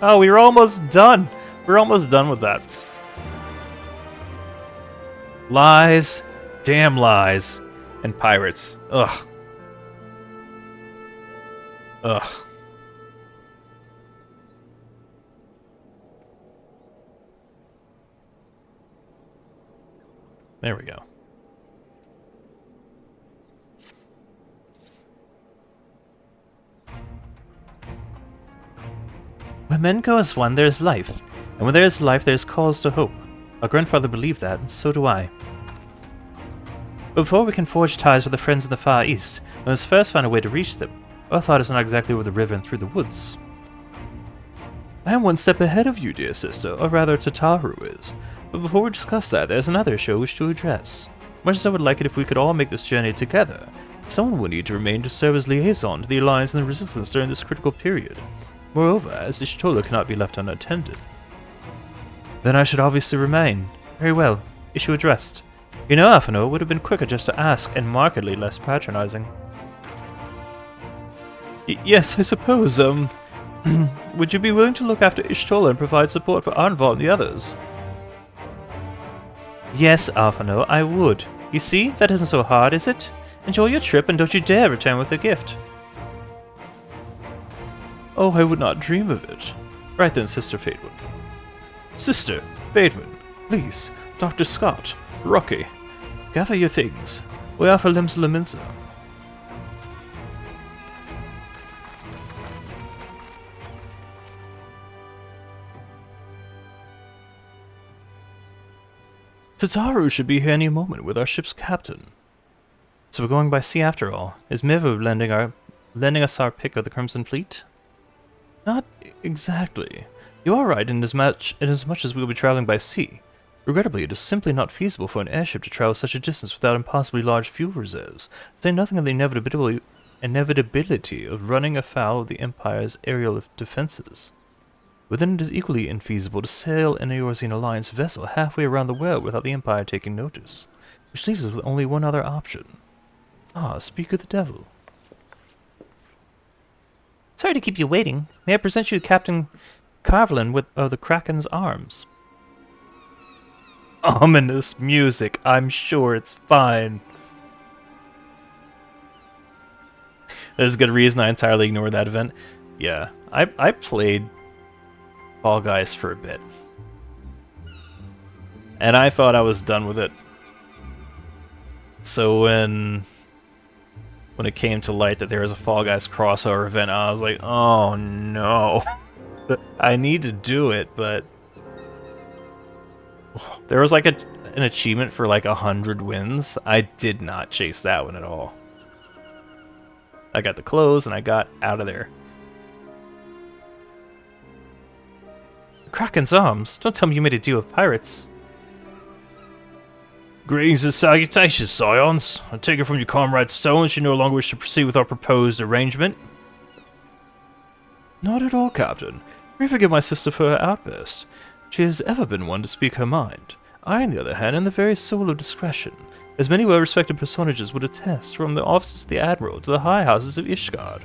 Oh, we were almost done! We're almost done with that. Lies. Damn lies. And pirates. Ugh. Ugh. There we go. Where men go as one, there is life. And when there is life, there is cause to hope. Our grandfather believed that, and so do I. But before we can forge ties with the friends in the Far East, we must first find a way to reach them. Our thought is not exactly over the river and through the woods. I am one step ahead of you, dear sister, or rather Tataru is. But before we discuss that, there's another issue I wish to address. Much as I would like it if we could all make this journey together, someone would need to remain to serve as liaison to the Alliance and the Resistance during this critical period. Moreover, as Ishtola cannot be left unattended. Then I should obviously remain. Very well. Issue addressed. You know, Afano, it would have been quicker just to ask, and markedly less patronizing. Yes, I suppose, would you be willing to look after Ishtola and provide support for Arnval and the others? Yes, Afano, I would. You see, that isn't so hard, is it? Enjoy your trip and don't you dare return with a gift. Oh, I would not dream of it. Right then, Sister Fademan. Sister Fademan, please, Dr. Scott, Rocky, gather your things. We are for Limsa Laminsa. Tataru should be here any moment with our ship's captain. So we're going by sea after all. Is Mivu lending us our pick of the Crimson Fleet? Not exactly. You are right in as much as we will be traveling by sea. Regrettably, it is simply not feasible for an airship to travel such a distance without impossibly large fuel reserves, to say nothing of the inevitability of running afoul of the Empire's aerial defenses. But then it is equally infeasible to sail an Eorzean Alliance vessel halfway around the world without the Empire taking notice, which leaves us with only one other option. Ah, speak of the devil. Sorry to keep you waiting. May I present you to Captain Carvelin of the Kraken's Arms? Ominous music. I'm sure it's fine. There's a good reason I entirely ignored that event. Yeah, I played Fall Guys for a bit. And I thought I was done with it. So when it came to light that there was a Fall Guys crossover event, I was like, oh no. I need to do it, but there was like an achievement for like 100 wins. I did not chase that one at all. I got the clothes and I got out of there. Kraken's Arms? Don't tell me you made a deal with pirates. Greetings and salutations, Scions. I take it from your comrade Stones you no longer wish to proceed with our proposed arrangement. Not at all, Captain. Pray forgive my sister for her outburst. She has ever been one to speak her mind. I, on the other hand, am the very soul of discretion, as many well-respected personages would attest, from the offices of the Admiral to the high houses of Ishgard.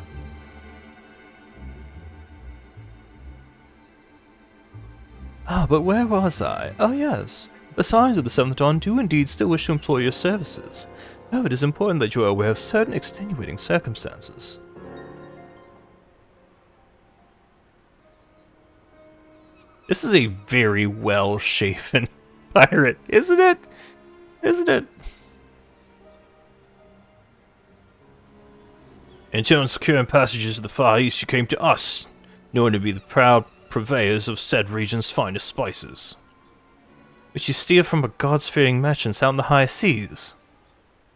Ah, but where was I? Oh yes. The Scions of the Seventh Dawn do indeed still wish to employ your services. However, it is important that you are aware of certain extenuating circumstances. This is a very well-shaven pirate, isn't it? Isn't it? In turn securing passages to the Far East, you came to us, knowing to be the proud purveyors of said region's finest spices, which you steal from a God-fearing merchants out in the high seas.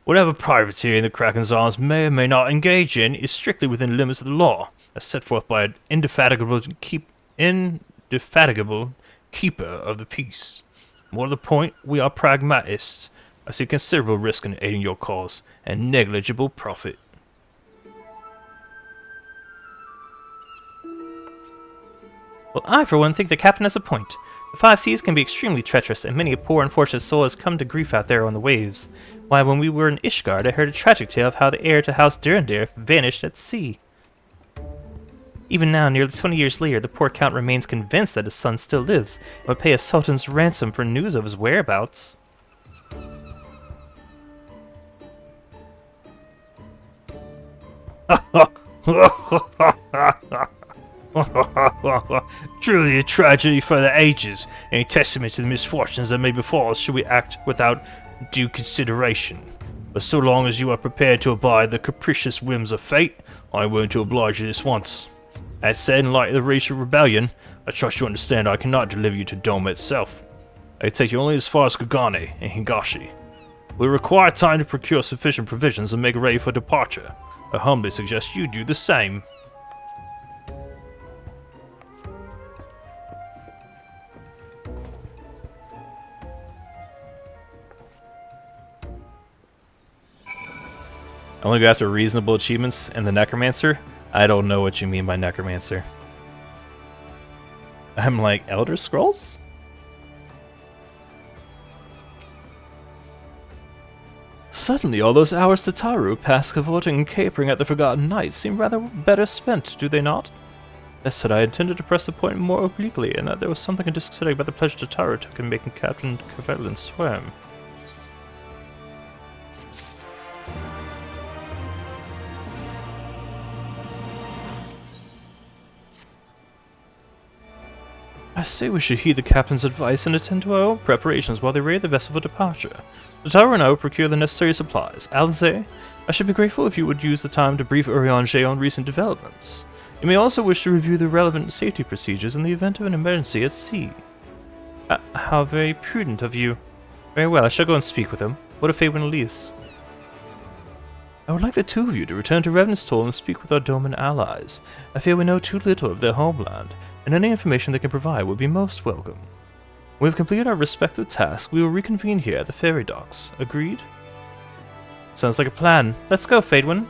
Whatever privateering the Kraken's Arms may or may not engage in is strictly within the limits of the law, as set forth by an indefatigable keeper of the peace. More to the point, we are pragmatists. I see considerable risk in aiding your cause, and negligible profit. Well, I, for one, think the captain has a point. The Five Seas can be extremely treacherous, and many a poor unfortunate soul has come to grief out there on the waves. Why, when we were in Ishgard, I heard a tragic tale of how the heir to House Durandare vanished at sea. Even now, nearly 20 years later, the poor count remains convinced that his son still lives, and would pay a sultan's ransom for news of his whereabouts. Truly a tragedy for the ages, and a testament to the misfortunes that may befall us should we act without due consideration. But so long as you are prepared to abide the capricious whims of fate, I am willing to oblige you this once. As said, in light of the racial rebellion, I trust you understand I cannot deliver you to Doma itself. I take you only as far as Kagane and Higashi. We require time to procure sufficient provisions and make ready for departure. I humbly suggest you do the same. I only go after reasonable achievements and the Necromancer? I don't know what you mean by Necromancer. I'm like, Elder Scrolls? Suddenly, all those hours to Taru passed cavorting and capering at the Forgotten Knights seem rather better spent, do they not? That said, I intended to press the point more obliquely, and that there was something disconcerting about the pleasure Taru took in making Captain Cavelin swim. I say we should heed the captain's advice and attend to our own preparations while they ready the vessel for departure. The tower and I will procure the necessary supplies. Alize, I should be grateful if you would use the time to brief Urianger on recent developments. You may also wish to review the relevant safety procedures in the event of an emergency at sea. How very prudent of you. Very well, I shall go and speak with him. What a favour and Elise. I would like the two of you to return to Revenant's and speak with our Doman allies. I fear we know too little of their homeland, and any information they can provide would be most welcome. When we've completed our respective tasks, we will reconvene here at the ferry docks. Agreed? Sounds like a plan. Let's go, Faedwin.